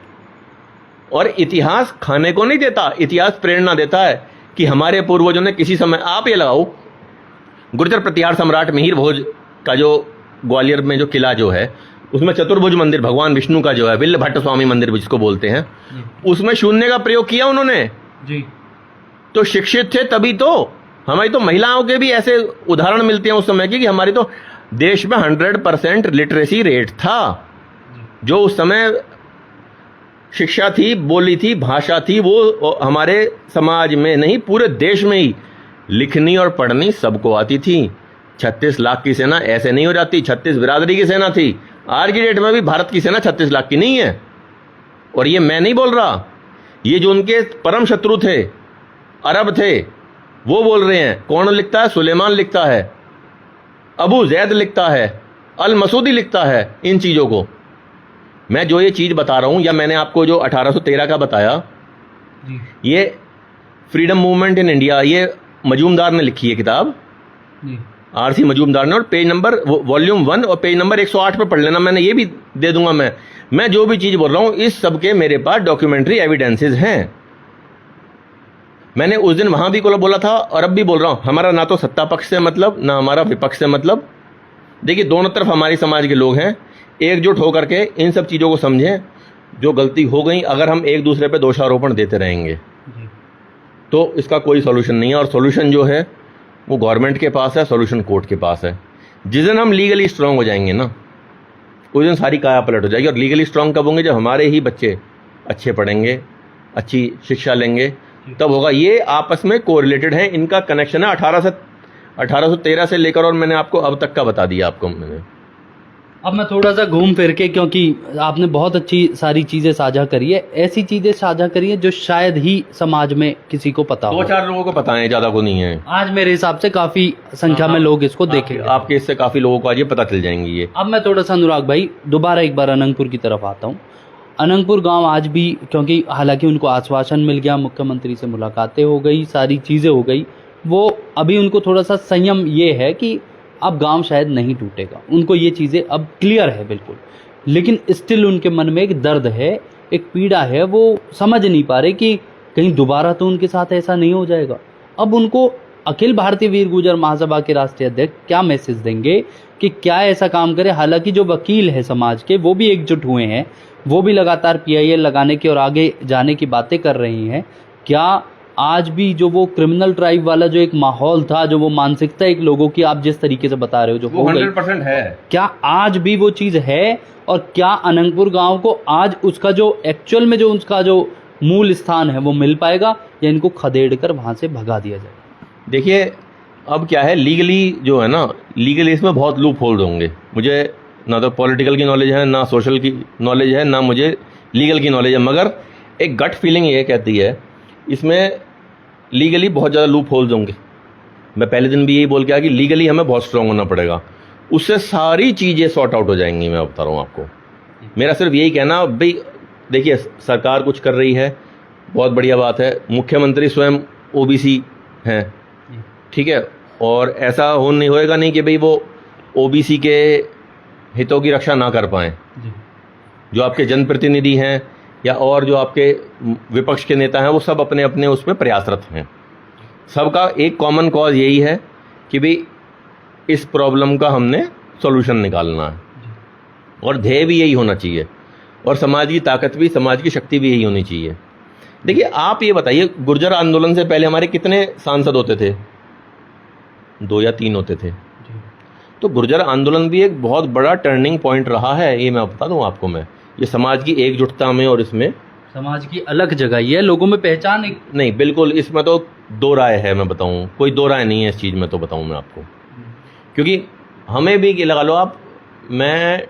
और इतिहास खाने को नहीं देता, इतिहास प्रेरणा देता है कि हमारे पूर्वजों ने किसी समय, आप ये लगाओ गुर्जर प्रतिहार सम्राट मिहिर भोज का जो ग्वालियर में जो किला जो है, उसमें चतुर्भुज मंदिर भगवान विष्णु का जो है, विल्ल भट्ट स्वामी मंदिर जिसको बोलते हैं, उसमें शून्य का प्रयोग किया उन्होंने जी। तो शिक्षित थे तभी तो। हमारी तो महिलाओं के भी ऐसे उदाहरण मिलते हैं उस समय की कि हमारी तो देश में 100% लिटरेसी रेट था। जो उस समय शिक्षा थी, बोली थी, भाषा थी, वो हमारे समाज में नहीं पूरे देश में ही लिखनी और पढ़नी सबको आती थी। 36 लाख की सेना ऐसे नहीं हो जाती, 36 बिरादरी की सेना थी। आज की डेट में भी भारत की सेना 36 लाख की नहीं है। और ये मैं नहीं बोल रहा, ये जो उनके परम शत्रु थे, अरब थे, वो बोल रहे हैं। कौन लिखता है? सुलेमान लिखता है, अबू जैद लिखता है, अल मसूदी लिखता है इन चीज़ों को। मैं जो ये चीज़ बता रहा हूँ, या मैंने आपको जो 1813 का बताया, ये फ्रीडम मूवमेंट इन इंडिया, ये मजूमदार ने लिखी है किताब, आरसी मजूमदार ने। और पेज नंबर वॉल्यूम 1 और पेज नंबर 108 पर पढ़ लेना, मैंने ये भी दे दूंगा। मैं जो भी चीज़ बोल रहा हूँ इस सब के मेरे पास डॉक्यूमेंट्री एविडेंसेस हैं। मैंने उस दिन वहाँ भी बोला था और अब भी बोल रहा हूँ, हमारा ना तो सत्ता पक्ष से मतलब, ना हमारा विपक्ष से मतलब। देखिए दोनों तरफ हमारी समाज के लोग हैं, एकजुट होकर के इन सब चीज़ों को समझें। जो गलती हो गई, अगर हम एक दूसरे पे दोषारोपण देते रहेंगे तो इसका कोई सॉल्यूशन नहीं है। और सॉल्यूशन जो है वो गवर्नमेंट के पास है, सॉल्यूशन कोर्ट के पास है। जिस दिन हम लीगली स्ट्रांग हो जाएंगे ना, उस दिन सारी काया पलट हो जाएगी। और लीगली स्ट्रांग कब होंगे? जब हमारे ही बच्चे अच्छे पढ़ेंगे, अच्छी शिक्षा लेंगे, तब होगा। ये आपस में कोरिलेटेड है, इनका कनेक्शन है 1813 से लेकर, और मैंने आपको अब तक का बता दिया आपको मैंने। अब मैं थोड़ा सा घूम फिर के, क्योंकि आपने बहुत अच्छी सारी चीज़ें साझा करी है, ऐसी चीज़ें साझा करी है जो शायद ही समाज में किसी को पता हो। 2-4 लोगों को पता है, ज़्यादा को नहीं है। आज मेरे हिसाब से काफ़ी संख्या में लोग इसको देखेंगे। आपके इससे काफ़ी लोगों को आज ये पता चल जाएंगी ये। अब मैं थोड़ा सा अनुराग भाई दोबारा एक बार अनंगपुर की तरफ आता हूँ। अनंगपुर गांव आज भी, क्योंकि हालांकि उनको आश्वासन मिल गया, मुख्यमंत्री से मुलाकातें हो गई, सारी चीज़ें हो गई, वो अभी उनको थोड़ा सा संयम ये है कि अब गांव शायद नहीं टूटेगा। उनको ये चीज़ें अब क्लियर है बिल्कुल, लेकिन स्टिल उनके मन में एक दर्द है, एक पीड़ा है। वो समझ नहीं पा रहे कि कहीं दोबारा तो उनके साथ ऐसा नहीं हो जाएगा। अब उनको अखिल भारतीय वीर गुर्जर महासभा के राष्ट्रीय अध्यक्ष क्या मैसेज देंगे कि क्या ऐसा काम करे? हालांकि जो वकील है समाज के, वो भी एकजुट हुए हैं, वो भी लगातार PIL लगाने की और आगे जाने की बातें कर रही हैं। क्या आज भी जो वो क्रिमिनल ट्राइब वाला जो एक माहौल था, जो वो मानसिकता एक लोगों की आप जिस तरीके से बता रहे हो, जो वो 100% है, क्या आज भी वो चीज़ है? और क्या अनंगपुर गांव को आज उसका जो एक्चुअल में जो उसका जो मूल स्थान है वो मिल पाएगा, या इनको खदेड़ कर वहाँ से भगा दिया जाए? देखिए अब क्या है, लीगली जो है ना, लीगली इसमें बहुत लूप होल्ड होंगे। मुझे ना तो पॉलिटिकल की नॉलेज है, ना सोशल की नॉलेज है, ना मुझे लीगल की नॉलेज है, मगर एक गट फीलिंग ये कहती है इसमें लीगली बहुत ज़्यादा लूप होल्स होंगे। मैं पहले दिन भी यही बोल के आया कि लीगली हमें बहुत स्ट्रांग होना पड़ेगा, उससे सारी चीज़ें सॉर्ट आउट हो जाएंगी। मैं बता रहा हूँ आपको, मेरा सिर्फ यही कहना भाई, देखिए सरकार कुछ कर रही है, बहुत बढ़िया बात है। मुख्यमंत्री स्वयं OBC हैं, ठीक है, और ऐसा हो नहीं होएगा नहीं कि भाई वो OBC के हितों की रक्षा ना कर पाएँ। जो आपके जनप्रतिनिधि हैं या और जो आपके विपक्ष के नेता हैं, वो सब अपने अपने उस पर प्रयासरत हैं। सबका एक कॉमन कॉज यही है कि भाई इस प्रॉब्लम का हमने सॉल्यूशन निकालना है, और ध्येय भी यही होना चाहिए, और समाज की ताकत भी, समाज की शक्ति भी यही होनी चाहिए। देखिए आप ये बताइए, गुर्जर आंदोलन से पहले हमारे कितने सांसद होते थे? 2 या 3 होते थे। तो गुर्जर आंदोलन भी एक बहुत बड़ा टर्निंग पॉइंट रहा है, ये मैं बता दूं आपको। मैं ये समाज की एकजुटता में, और इसमें समाज की अलग जगह ये है, लोगों में पहचान नहीं, बिल्कुल इसमें तो दो राय है। मैं बताऊं, कोई दो राय नहीं है इस चीज़ में, तो बताऊं मैं आपको, क्योंकि हमें भी लगा लो आप, मैं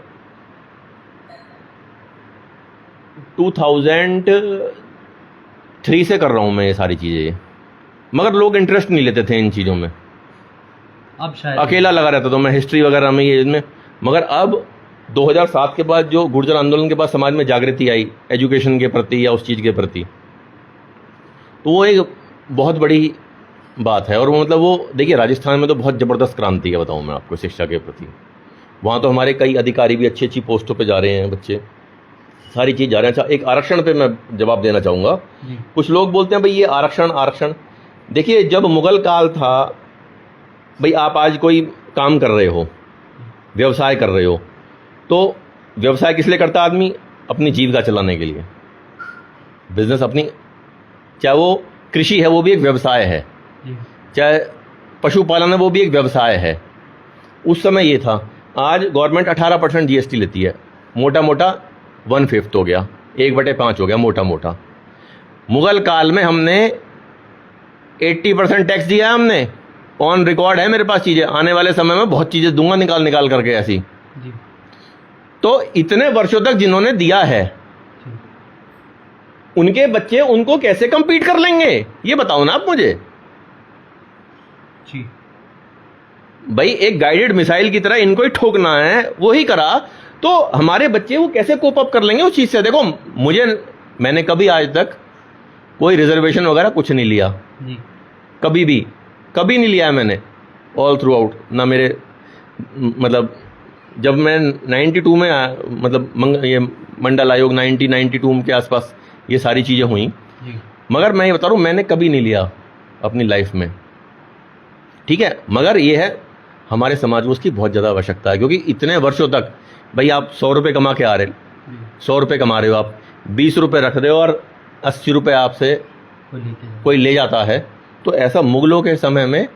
2003 से कर रहा हूं मैं ये सारी चीज़ें, मगर लोग इंटरेस्ट नहीं लेते थे इन चीज़ों में। अब शायद अकेला लगा रहता था मैं, हिस्ट्री वगैरह में, ये इसमें मगर अब 2007 के बाद जो गुर्जर आंदोलन के बाद समाज में जागृति आई एजुकेशन के प्रति या उस चीज़ के प्रति, तो वो एक बहुत बड़ी बात है। और वो मतलब वो देखिए राजस्थान में तो बहुत ज़बरदस्त क्रांति है, बताऊँ मैं आपको शिक्षा के प्रति। वहाँ तो हमारे कई अधिकारी भी अच्छी अच्छी पोस्टों पे जा रहे हैं, बच्चे सारी चीज़ जा रहे हैं। अच्छा, एक आरक्षण पे मैं जवाब देना चाहूँगा। कुछ लोग बोलते हैं भाई ये आरक्षण आरक्षण, देखिए जब मुगल काल था, भाई आप आज कोई काम कर रहे हो, व्यवसाय कर रहे हो, तो व्यवसाय किस लिए करता आदमी? अपनी जीविका चलाने के लिए। बिजनेस अपनी, चाहे वो कृषि है वो भी एक व्यवसाय है, चाहे पशुपालन है वो भी एक व्यवसाय है। उस समय ये था। आज गवर्नमेंट 18% GST लेती है, मोटा मोटा 1/5 हो गया, 1/5 हो गया मोटा मोटा। मुगल काल में हमने 80% टैक्स दिया है हमने, ऑन रिकॉर्ड है मेरे पास चीज़ें, आने वाले समय में बहुत चीज़ें दूंगा निकाल निकाल करके ऐसी। तो इतने वर्षों तक जिन्होंने दिया है उनके बच्चे उनको कैसे कंपीट कर लेंगे, ये बताओ ना आप मुझे। भाई एक गाइडेड मिसाइल की तरह इनको ही ठोकना है, वो ही करा तो हमारे बच्चे वो कैसे कोप अप कर लेंगे उस चीज़ से। देखो मैंने कभी आज तक कोई रिजर्वेशन वगैरह कुछ नहीं लिया, कभी नहीं लिया है मैंने, ऑल थ्रू आउट ना मेरे, मतलब जब मैं 92 में आया, मतलब ये मंडल आयोग 1992 के आसपास ये सारी चीज़ें हुई, मगर मैं ये बता रहा हूँ मैंने कभी नहीं लिया अपनी लाइफ में, ठीक है। मगर ये है हमारे समाज में उसकी बहुत ज़्यादा आवश्यकता है, क्योंकि इतने वर्षों तक भाई आप 100 रुपये कमा के आ रहे, 100 रुपये कमा रहे हो आप, 20 रुपये रख रहे हो और 80 रुपये आपसे कोई ले जाता है। तो ऐसा मुगलों के समय में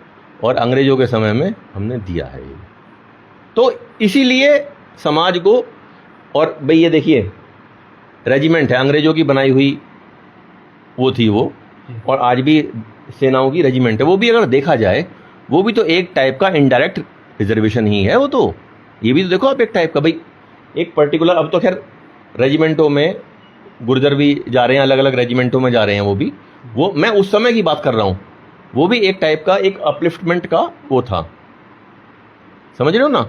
और अंग्रेज़ों के समय में हमने दिया है ये। तो इसीलिए समाज को, और भाई ये देखिए रेजिमेंट है अंग्रेज़ों की बनाई हुई, वो थी वो, और आज भी सेनाओं की रेजिमेंट है, वो भी अगर देखा जाए वो भी तो एक टाइप का इनडायरेक्ट रिजर्वेशन ही है वो तो। ये भी तो देखो आप एक टाइप का, भाई एक पर्टिकुलर, अब तो खैर रेजिमेंटों में गुर्जर भी जा रहे हैं, अलग अलग रेजिमेंटों में जा रहे हैं, वो मैं उस समय की बात कर रहा हूँ, वो भी एक टाइप का एक अपलिफ्टमेंट का वो था, समझ रहे हो ना।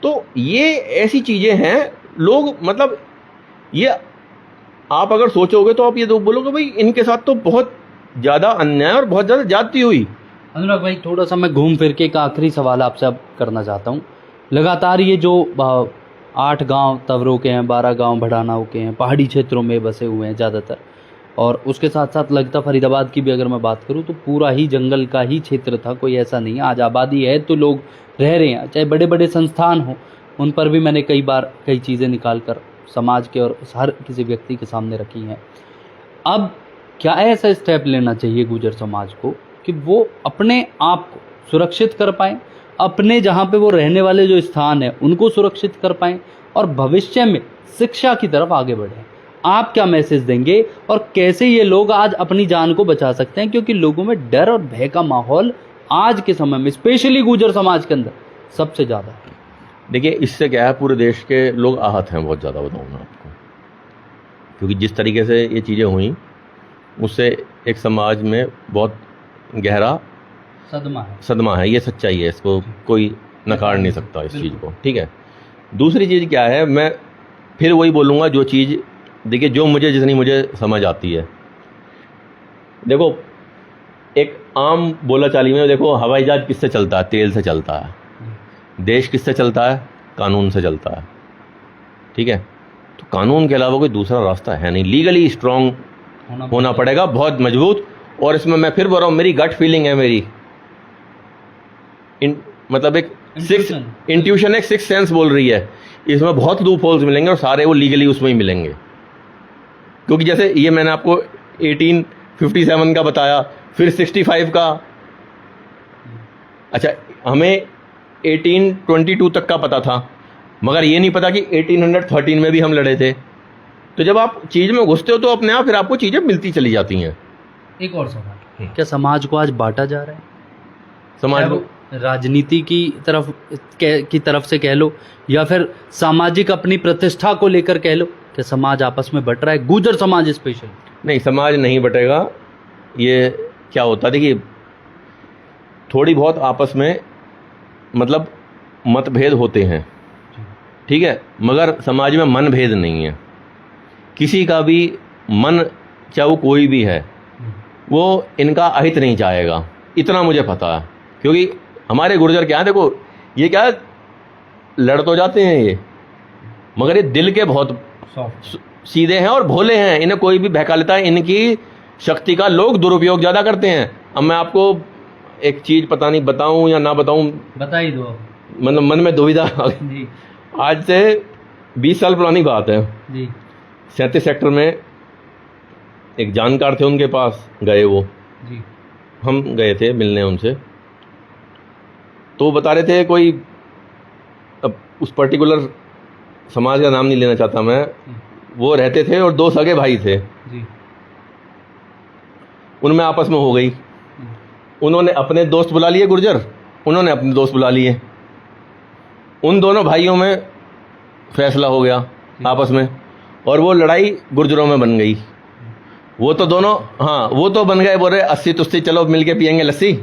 तो ये ऐसी चीज़ें हैं, लोग मतलब ये आप अगर सोचोगे तो आप ये तो बोलोगे भाई इनके साथ तो बहुत ज़्यादा अन्याय और बहुत ज़्यादा ज्यादती हुई। अनुराग भाई थोड़ा सा मैं घूम फिर के एक आखिरी सवाल आपसे अब करना चाहता हूँ। लगातार ये जो 8 गांव तवरों के हैं, 12 गांव भड़ानाओं के हैं, पहाड़ी क्षेत्रों में बसे हुए हैं ज़्यादातर, और उसके साथ साथ लगता फरीदाबाद की भी अगर मैं बात करूँ तो पूरा ही जंगल का ही क्षेत्र था, कोई ऐसा नहीं है। आज आबादी है तो लोग रह रहे हैं, चाहे बड़े बड़े संस्थान हों, उन पर भी मैंने कई बार कई चीज़ें निकाल कर समाज के और हर किसी व्यक्ति के सामने रखी हैं। अब क्या ऐसा स्टेप लेना चाहिए गुर्जर समाज को कि वो अपने आप को सुरक्षित कर पाएँ, अपने जहाँ पे वो रहने वाले जो स्थान है उनको सुरक्षित कर पाएँ और भविष्य में शिक्षा की तरफ आगे बढ़ें? आप क्या मैसेज देंगे और कैसे ये लोग आज अपनी जान को बचा सकते हैं? क्योंकि लोगों में डर और भय का माहौल आज के समय में स्पेशली गुर्जर समाज के अंदर सबसे ज़्यादा है। देखिए इससे क्या है, पूरे देश के लोग आहत हैं बहुत ज़्यादा, बताऊँ मैं आपको, क्योंकि जिस तरीके से ये चीज़ें हुई उससे एक समाज में बहुत गहरा सदमा है, ये सच्चाई है, इसको कोई नकार नहीं सकता इस चीज़ को, ठीक है। दूसरी चीज़ क्या है, मैं फिर वही बोलूँगा जो चीज़, देखिए जो जितनी मुझे समझ आती है, देखो एक आम बोलाचाली में देखो हवाई जहाज किससे चलता है? तेल से चलता है। देश किससे चलता है? कानून से चलता है, ठीक है। तो कानून के अलावा कोई दूसरा रास्ता है नहीं, लीगली स्ट्रॉन्ग होना पड़ेगा, बहुत मजबूत। और इसमें मैं फिर बोल रहा हूँ, मेरी गट फीलिंग है, मेरी मतलब एक इंट्यूशन, एक सिक्स सेंस बोल रही है, इसमें बहुत लूप होल्स मिलेंगे और सारे वो लीगली उसमें ही मिलेंगे। क्योंकि जैसे ये मैंने आपको 1857 का बताया, फिर 65 का, अच्छा हमें 1822 तक का पता था, मगर ये नहीं पता कि 1813 में भी हम लड़े थे। तो जब आप चीज़ में घुसते हो तो अपने आप फिर आपको चीज़ें मिलती चली जाती हैं। एक और सवाल, क्या समाज को आज बांटा जा रहा है? समाज को राजनीति की तरफ से कह लो या फिर सामाजिक अपनी प्रतिष्ठा को लेकर कह लो, कि समाज आपस में बट रहा है, गुर्जर समाज स्पेशल? नहीं, समाज नहीं बटेगा। ये क्या होता है, देखिए थोड़ी बहुत आपस में मतलब मतभेद होते हैं, ठीक है, मगर समाज में मन भेद नहीं है। किसी का भी मन, चाहे वो कोई भी है, वो इनका अहित नहीं चाहेगा, इतना मुझे पता है। क्योंकि हमारे गुर्जर क्या है, देखो ये क्या है, लड़ तो जाते हैं ये, मगर ये दिल के बहुत सीधे हैं और भोले हैं। इन्हें कोई भी बहका लेता है, इनकी शक्ति का लोग दुरुपयोग ज़्यादा करते हैं। अब मैं आपको एक चीज़ पता नहीं बताऊं या ना बताऊं, बता ही दो। मतलब मन में दुविधा जी। आज से 20 साल पुरानी बात है जी। 37 सेक्टर में एक जानकार थे, उनके पास गए वो जी। हम गए थे मिलने उनसे, तो वो बता रहे थे कोई, अब उस पर्टिकुलर समाज का नाम नहीं लेना चाहता मैं, वो रहते थे और 2 सगे भाई थे जी। उनमें आपस में हो गई। उन्होंने अपने दोस्त बुला लिए गुर्जर, उन्होंने अपने दोस्त बुला लिए, उन दोनों भाइयों में फैसला हो गया आपस में, और वो लड़ाई गुर्जरों में बन गई। वो तो दोनों, हाँ वो तो बन गए, बोल रहे 80 तुस्सी चलो मिल के पियेंगे लस्सी,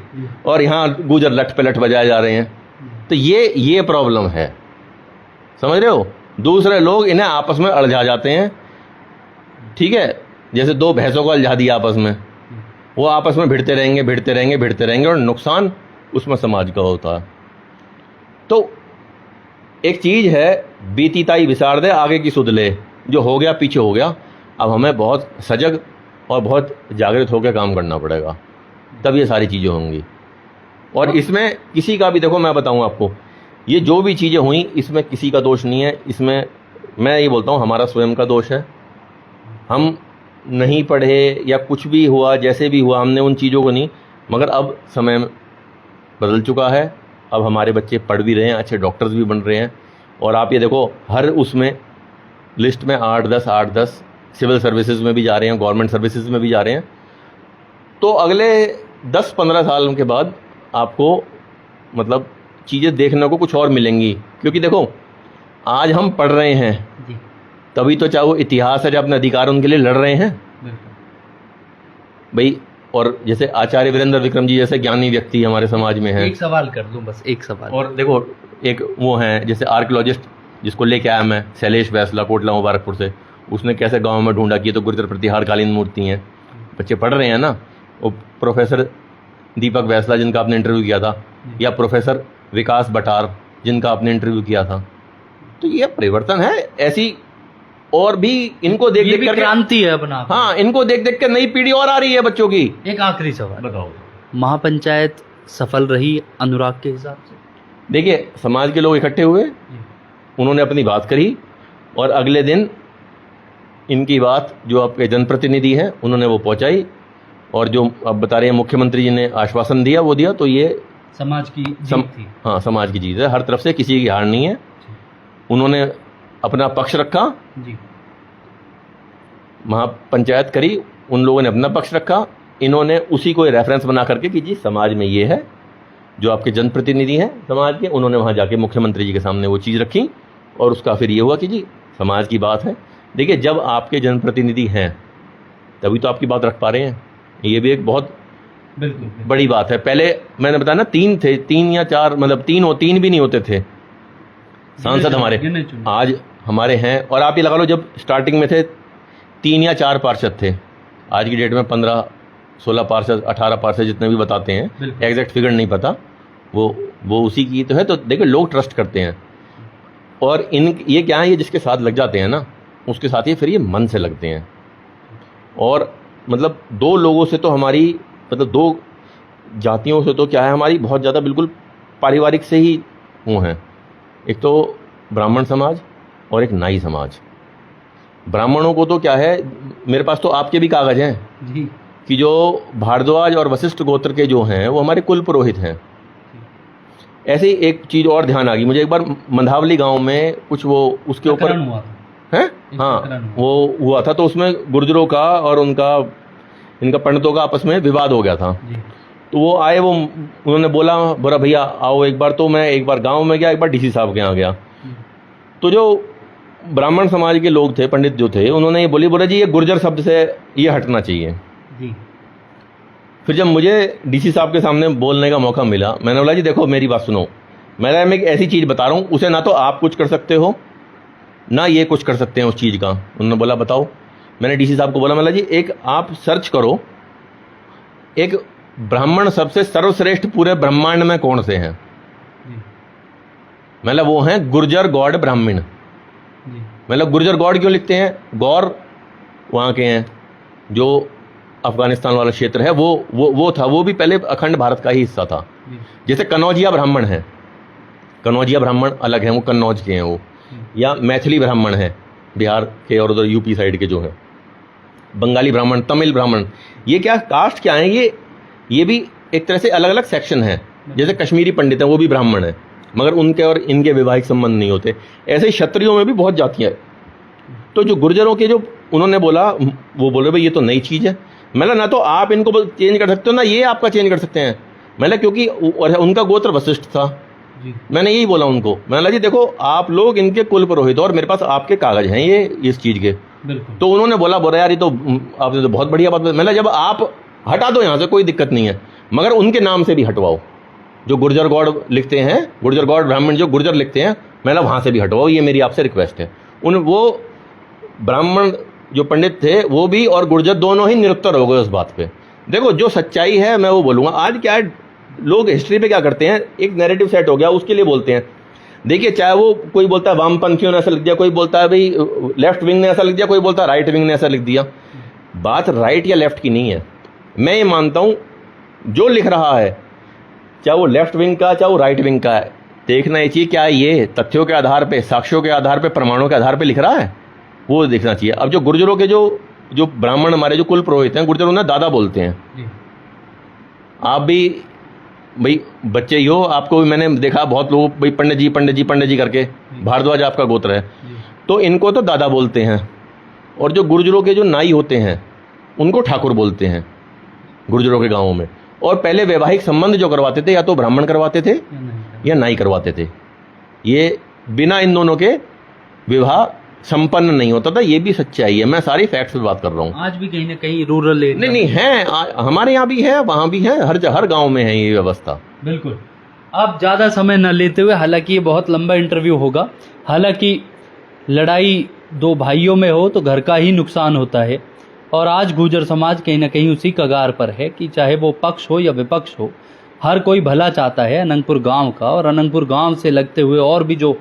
और यहाँ गुर्जर लट पे लट बजाए जा रहे हैं। तो ये प्रॉब्लम है, समझ रहे हो। दूसरे लोग इन्हें आपस में अड़झा जाते हैं, ठीक है, जैसे 2 भैंसों को अलझा दिया आपस में, वो आपस में भिड़ते रहेंगे भिड़ते रहेंगे भिड़ते रहेंगे, और नुकसान उसमें समाज का होता है। तो एक चीज़ है, बीती ताई विसार दे आगे की सुध ले, जो हो गया पीछे हो गया। अब हमें बहुत सजग और बहुत जागृत होकर काम करना पड़ेगा, तब ये सारी चीज़ें होंगी। और इसमें किसी का भी, देखो मैं बताऊं आपको, ये जो भी चीज़ें हुई इसमें किसी का दोष नहीं है। इसमें मैं ये बोलता हूँ हमारा स्वयं का दोष है। हम नहीं पढ़े या कुछ भी हुआ, जैसे भी हुआ, हमने उन चीज़ों को नहीं, मगर अब समय बदल चुका है। अब हमारे बच्चे पढ़ भी रहे हैं, अच्छे डॉक्टर्स भी बन रहे हैं। और आप ये देखो, हर उसमें लिस्ट में 8-10 सिविल सर्विसेज में भी जा रहे हैं, गवर्नमेंट सर्विसेज में भी जा रहे हैं। तो अगले 10-15 साल के बाद आपको मतलब चीज़ें देखने को कुछ और मिलेंगी। क्योंकि देखो आज हम पढ़ रहे हैं जी। तभी तो, चाहे वो इतिहास है, जब अपने अधिकार उनके लिए लड़ रहे हैं भाई। और जैसे आचार्य वीरेंद्र विक्रम जी जैसे ज्ञानी व्यक्ति हमारे समाज में हैं। एक सवाल कर दूं, बस एक सवाल। और देखो एक वो हैं जैसे आर्कियोलॉजिस्ट, जिसको लेके आया मैं, शैलेश बैसला, कोटला मुबारकपुर से, उसने कैसे गांव में ढूंढा कि ये तो गुर्जर प्रतिहारकालीन मूर्ति हैं। बच्चे पढ़ रहे हैं ना। वो प्रोफेसर दीपक बैसला जिनका आपने इंटरव्यू किया था, या प्रोफेसर विकास बटार जिनका आपने इंटरव्यू किया था, तो ये परिवर्तन है। ऐसी और भी इनको देख देख कर क्रांति है अपना। हाँ, इनको देख देख कर नई पीढ़ी और आ रही है बच्चों की। एक आखिरी सवाल बताओ, महापंचायत सफल रही अनुराग के हिसाब से? देखिए, समाज के लोग इकट्ठे हुए, उन्होंने अपनी बात करी, और अगले दिन इनकी बात जो आपके जनप्रतिनिधि हैं उन्होंने वो पहुंचाई, और जो अब बता रहे हैं मुख्यमंत्री जी ने आश्वासन दिया वो दिया। तो ये समाज की जीत थी। हाँ, समाज की जीत है, हर तरफ से किसी की हार नहीं है। उन्होंने अपना पक्ष रखा जी। महापंचायत करी, उन लोगों ने अपना पक्ष रखा, इन्होंने उसी को रेफरेंस बना करके कि जी समाज में ये है, जो आपके जनप्रतिनिधि हैं समाज के, उन्होंने वहाँ जाके मुख्यमंत्री जी के सामने वो चीज़ रखी, और उसका फिर ये हुआ कि जी समाज की बात है। देखिए, जब आपके जनप्रतिनिधि हैं तभी तो आपकी बात रख पा रहे हैं, ये भी एक बहुत बिल्कुल बड़ी बात है। पहले मैंने बताया ना, 3 थे, 3 या 4, मतलब 3 भी नहीं होते थे सांसद हमारे। आज हमारे हैं, और आप ये लगा लो जब स्टार्टिंग में थे 3 या 4 पार्षद थे, आज की डेट में 15-16 पार्षद, 18 पार्षद, जितने भी बताते हैं, एग्जैक्ट फिगर नहीं पता, वो उसी की तो है। तो देखो, लोग ट्रस्ट करते हैं, और ये क्या है, ये जिसके साथ लग जाते हैं ना, उसके साथ ही फिर ये मन से लगते हैं। और मतलब 2 लोगों से तो हमारी, मतलब 2 जातियों से तो क्या है, हमारी बहुत ज़्यादा बिल्कुल पारिवारिक से ही वो हैं। एक तो ब्राह्मण समाज और एक नाई समाज। ब्राह्मणों को तो क्या है, मेरे पास तो आपके भी कागज़ हैं जी, कि जो भारद्वाज और वशिष्ठ गोत्र के जो हैं वो हमारे कुल पुरोहित हैं। ऐसे ही एक चीज़ और ध्यान आ गई मुझे, एक बार मंधावली गांव में कुछ वो उसके ऊपर हुआ है, हाँ वो हुआ था। तो उसमें गुर्जरों का और इनका पंडितों का आपस में विवाद हो गया था। तो वो आए, वो उन्होंने बोला बोला भैया आओ एक बार। तो मैं एक बार गांव में गया, एक बार डीसी साहब के यहाँ गया। तो जो ब्राह्मण समाज के लोग थे, पंडित जो थे, उन्होंने ये बोला जी ये गुर्जर शब्द से ये हटना चाहिए जी। फिर जब मुझे डीसी साहब के सामने बोलने का मौका मिला, मैंने बोला जी देखो मेरी बात सुनो, मैं एक ऐसी चीज़ बता रहा हूँ, उसे ना तो आप कुछ कर सकते हो ना ये कुछ कर सकते हैं उस चीज़ का। उन्होंने बोला बताओ। मैंने डीसी साहब को बोला, मतलब जी एक आप सर्च करो, एक ब्राह्मण सबसे सर्वश्रेष्ठ पूरे ब्रह्मांड में कौन से हैं? मतलब वो हैं गुर्जर गौड़ ब्राह्मण। मतलब गुर्जर गौड़ क्यों लिखते हैं? गौर वहाँ के हैं, जो अफगानिस्तान वाला क्षेत्र है वो था, वो भी पहले अखंड भारत का ही हिस्सा था। जैसे कन्नौजिया ब्राह्मण है, कन्नौजिया ब्राह्मण अलग हैं, वो कन्नौज के हैं वो। या मैथिली ब्राह्मण है बिहार के और उधर यूपी साइड के जो है, बंगाली ब्राह्मण, तमिल ब्राह्मण। ये क्या कास्ट क्या है? ये भी एक तरह से अलग अलग सेक्शन है। जैसे कश्मीरी पंडित हैं, वो भी ब्राह्मण है, मगर उनके और इनके वैवाहिक संबंध नहीं होते। ऐसे ही क्षत्रियों में भी बहुत जातियाँ हैं। तो जो गुर्जरों के जो उन्होंने बोला, वो बोले भाई ये तो नई चीज़ है। मतलब ना तो आप इनको चेंज कर सकते हो, ना ये आपका चेंज कर सकते हैं। मतलब क्योंकि उनका गोत्र वशिष्ठ था। मैंने यही बोला उनको, मैंने जी देखो आप लोग इनके कुल पुरोहित हो और मेरे पास आपके कागज हैं ये इस चीज़ के। तो उन्होंने बोला यार ये तो आपने तो बहुत बढ़िया बात। मतलब जब आप हटा दो यहाँ से कोई दिक्कत नहीं है, मगर उनके नाम से भी हटवाओ। जो गुर्जर गौड़ लिखते हैं, गुर्जर गौड़ ब्राह्मण जो गुर्जर लिखते हैं, मतलब वहाँ से भी हटवाओ, ये मेरी आपसे रिक्वेस्ट है। वो ब्राह्मण जो पंडित थे वो भी और गुर्जर दोनों ही निरुत्तर हो गए उस बात पे। देखो जो सच्चाई है मैं वो बोलूँगा। आज क्या है, लोग हिस्ट्री पे क्या करते हैं, एक नैरेटिव सेट हो गया उसके लिए बोलते हैं। देखिए चाहे वो कोई बोलता है वामपंथियों ने ऐसा लिख दिया, कोई बोलता है भाई लेफ्ट विंग ने ऐसा लिख दिया, कोई बोलता है राइट विंग ने ऐसा लिख दिया। बात राइट या लेफ्ट की नहीं है। मैं ये मानता हूँ जो लिख रहा है, चाहे वो लेफ्ट विंग का चाहे वो राइट विंग का है, देखना चाहिए क्या ये तथ्यों के आधार पे, साक्ष्यों के आधार पे, प्रमाणों के आधार पे लिख रहा है, वो देखना चाहिए। अब जो गुर्जरों के जो ब्राह्मण हमारे जो कुल पुरोहित हैं, गुर्जर उन्हें दादा बोलते हैं। आप भी भाई बच्चे ही हो, आपको भी मैंने देखा बहुत लोग भाई पंडित जी करके, भारद्वाज आपका गोत्र है, तो इनको तो दादा बोलते हैं। और जो गुर्जरों के जो नाई होते हैं उनको ठाकुर बोलते हैं गुर्जरों के गाँवों में। और पहले वैवाहिक संबंध जो करवाते थे या तो ब्राह्मण करवाते थे या नाई करवाते थे। ये बिना इन दोनों के विवाह संपन्न नहीं होता था। ये भी सच्चाई है, मैं सारी फैक्ट्स पे बात कर रहा हूँ। आज भी कहीं ना कहीं रूरल एरिया नहीं है, हमारे यहाँ भी है, वहाँ भी है, हर गांव में है ये व्यवस्था। बिल्कुल। अब ज़्यादा समय न लेते हुए, हालांकि ये बहुत लंबा इंटरव्यू होगा, हालांकि लड़ाई दो भाइयों में हो तो घर का ही नुकसान होता है। और आज गुर्जर समाज कहीं ना कहीं उसी कगार पर है कि चाहे वो पक्ष हो या विपक्ष हो, हर कोई भला चाहता है अनंगपुर गांव का, और अनंगपुर गांव से लगते हुए और भी जो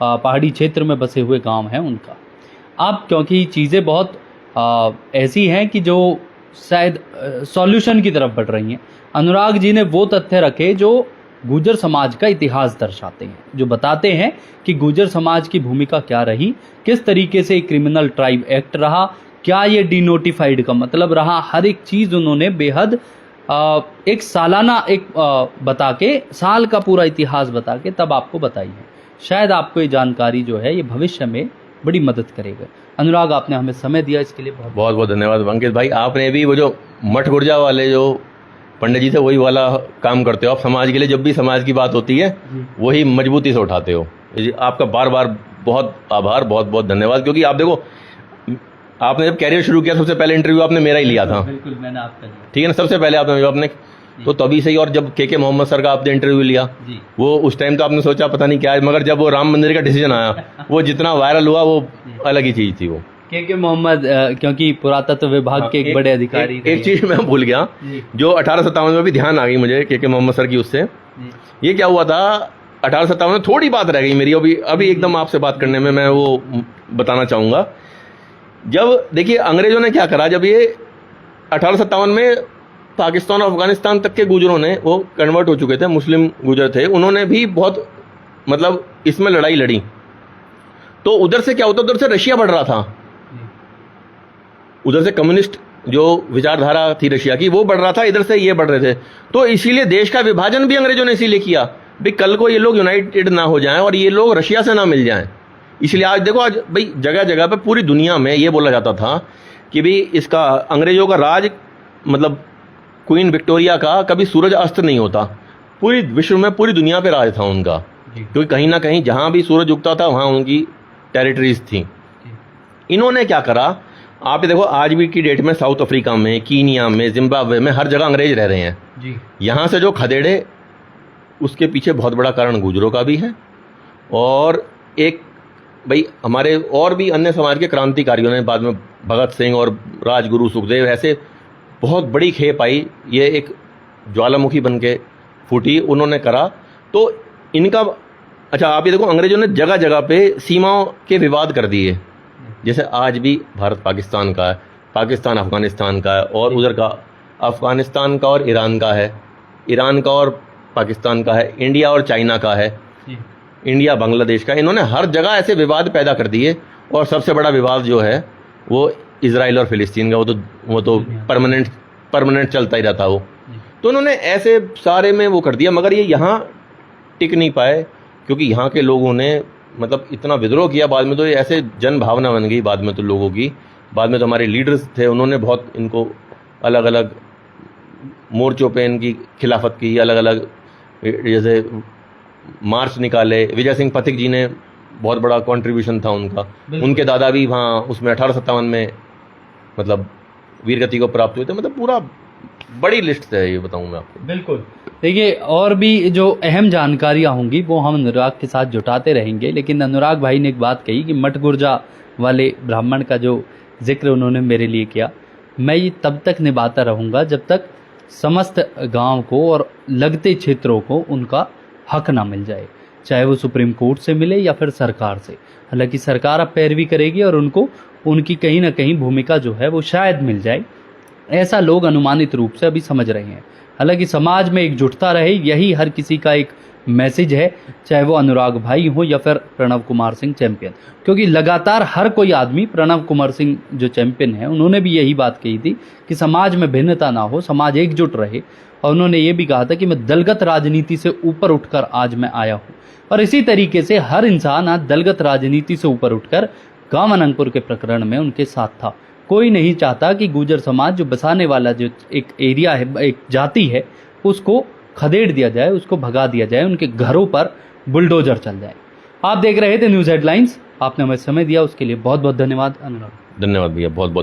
पहाड़ी क्षेत्र में बसे हुए गांव हैं उनका। अब क्योंकि चीज़ें बहुत ऐसी हैं कि जो शायद सॉल्यूशन की तरफ बढ़ रही हैं, अनुराग जी ने वो तथ्य रखे जो गुर्जर समाज का इतिहास दर्शाते हैं, जो बताते हैं कि गुर्जर समाज की भूमिका क्या रही, किस तरीके से क्रिमिनल ट्राइब एक्ट रहा, क्या ये डिनोटिफाइड का मतलब रहा। हर एक चीज़ उन्होंने बेहद एक सालाना बता के, साल का पूरा इतिहास बता के तब आपको बताई है। शायद आपको ये जानकारी जो है ये भविष्य में बड़ी मदद करेगा। अनुराग, आपने हमें समय दिया, इसके लिए बहुत बहुत धन्यवाद। अंकित भाई, आपने भी वो जो मठ गुर्जा वाले जो पंडित जी थे वही वाला काम करते हो आप समाज के लिए। जब भी समाज की बात होती है वही मजबूती से उठाते हो। आपका बार बार बहुत आभार, बहुत बहुत धन्यवाद। क्योंकि आप देखो, आपने जब कैरियर शुरू किया सबसे पहले इंटरव्यू आपने मेरा ही लिया था। बिल्कुल, मैंने आपका लिया, ठीक है ना, सबसे पहले आपने तो तभी से ही। और जब के मोहम्मद सर का आपने इंटरव्यू लिया, वो उस टाइम तो आपने सोचा पता नहीं क्या है, मगर जब वो राम मंदिर का डिसीजन आया वो जितना वायरल हुआ वो अलग ही चीज़ थी। वो के मोहम्मद क्योंकि पुरातत्व विभाग के एक बड़े अधिकारी। एक चीज़ मैं भूल गया जो 1857 में भी ध्यान आ गई मुझे के मोहम्मद सर की, उससे ये क्या हुआ था 1857 में, थोड़ी बात रह गई मेरी अभी एकदम आपसे बात करने में, मैं वो बताना चाहूँगा। जब देखिए अंग्रेजों ने क्या करा, जब ये 1857 में पाकिस्तान और अफगानिस्तान तक के गुजरों ने वो कन्वर्ट हो चुके थे, मुस्लिम गुजर थे, उन्होंने भी बहुत मतलब इसमें लड़ाई लड़ी। तो उधर से क्या होता, उधर से रशिया बढ़ रहा था, उधर से कम्युनिस्ट जो विचारधारा थी रशिया की वो बढ़ रहा था, इधर से ये बढ़ रहे थे। तो इसीलिए देश का विभाजन भी अंग्रेजों ने इसीलिए किया भाई कल को ये लोग यूनाइटेड ना हो जाएं और ये लोग रशिया से ना मिल जाएं। इसलिए आज देखो, आज भाई जगह जगह पे पूरी दुनिया में ये बोला जाता था कि भाई इसका अंग्रेजों का राज, मतलब क्वीन विक्टोरिया का कभी सूरज अस्त नहीं होता। पूरी विश्व में, पूरी दुनिया पे राज था उनका, क्योंकि कहीं ना कहीं जहाँ भी सूरज उगता था वहाँ उनकी टेरिटरीज थी। इन्होंने क्या करा, आप ये देखो आज भी की डेट में साउथ अफ्रीका में, कीनिया में, जिम्बाब्वे में हर जगह अंग्रेज रह रहे हैं। यहाँ से जो खदेड़े, उसके पीछे बहुत बड़ा कारण गुजरों का भी है और एक भाई हमारे और भी अन्य समाज के क्रांतिकारियों ने बाद में भगत सिंह और राजगुरु सुखदेव ऐसे बहुत बड़ी खेप आई, ये एक ज्वालामुखी बन के फूटी, उन्होंने करा। तो इनका अच्छा आप ये देखो, अंग्रेजों ने जगह जगह पे सीमाओं के विवाद कर दिए। जैसे आज भी भारत पाकिस्तान का है, पाकिस्तान अफगानिस्तान का है, और उधर का अफगानिस्तान का और ईरान का है, ईरान का और पाकिस्तान का है, इंडिया और चाइना का है, इंडिया बांग्लादेश का। इन्होंने हर जगह ऐसे विवाद पैदा कर दिए। और सबसे बड़ा विवाद जो है वो इजराइल और फिलिस्तीन का, वो तो परमानेंट चलता ही रहता वो। तो उन्होंने ऐसे सारे में वो कर दिया, मगर ये यहाँ टिक नहीं पाए, क्योंकि यहाँ के लोगों ने मतलब इतना विद्रोह किया। बाद में तो ये ऐसे जन भावना बन गई बाद में तो लोगों की। बाद में तो हमारे लीडर्स थे, उन्होंने बहुत इनको अलग अलग मोर्चों पे इनकी खिलाफत की, अलग अलग जैसे मार्च निकाले। विजय सिंह पथिक जी ने बहुत बड़ा कंट्रीब्यूशन था उनका, उनके दादा भी वहाँ उसमें 1857 में मतलब वीरगति को प्राप्त हुए थे। मतलब पूरा बड़ी लिस्ट है, ये बताऊँ मैं आपको। बिल्कुल। देखिए, और भी जो अहम जानकारियाँ होंगी वो हम अनुराग के साथ जुटाते रहेंगे, लेकिन अनुराग भाई ने एक बात कही कि मठ गुर्जा वाले ब्राह्मण का जो जिक्र उन्होंने मेरे लिए किया, मैं ये तब तक निभाता रहूँगा जब तक समस्त गांव को और लगते क्षेत्रों को उनका हक ना मिल जाए, चाहे वो सुप्रीम कोर्ट से मिले या फिर सरकार से। हालांकि सरकार अब पैरवी करेगी और उनको उनकी कहीं ना कहीं भूमिका जो है वो शायद मिल जाए, ऐसा लोग अनुमानित रूप से अभी समझ रहे हैं। हालांकि समाज में एकजुटता रहे, यही हर किसी का एक मैसेज है, चाहे वो अनुराग भाई हो या फिर प्रणव कुमार सिंह चैंपियन। क्योंकि लगातार हर कोई आदमी, प्रणव कुमार सिंह जो चैंपियन है, उन्होंने भी यही बात कही थी कि समाज में भिन्नता ना हो, समाज एकजुट रहे। और उन्होंने ये भी कहा था कि मैं दलगत राजनीति से ऊपर उठकर आज मैं आया हूँ। और इसी तरीके से हर इंसान आज दलगत राजनीति से ऊपर उठकर गांव अनंगपुर के प्रकरण में उनके साथ था। कोई नहीं चाहता कि गुर्जर समाज जो बसाने वाला जो एक एरिया है, एक जाति है, उसको खदेड़ दिया जाए, उसको भगा दिया जाए, उनके घरों पर बुलडोजर चल जाए। आप देख रहे थे न्यूज़ हेडलाइंस, आपने हमें समय दिया उसके लिए बहुत बहुत धन्यवाद अनुराग। धन्यवाद भैया, बहुत बहुत।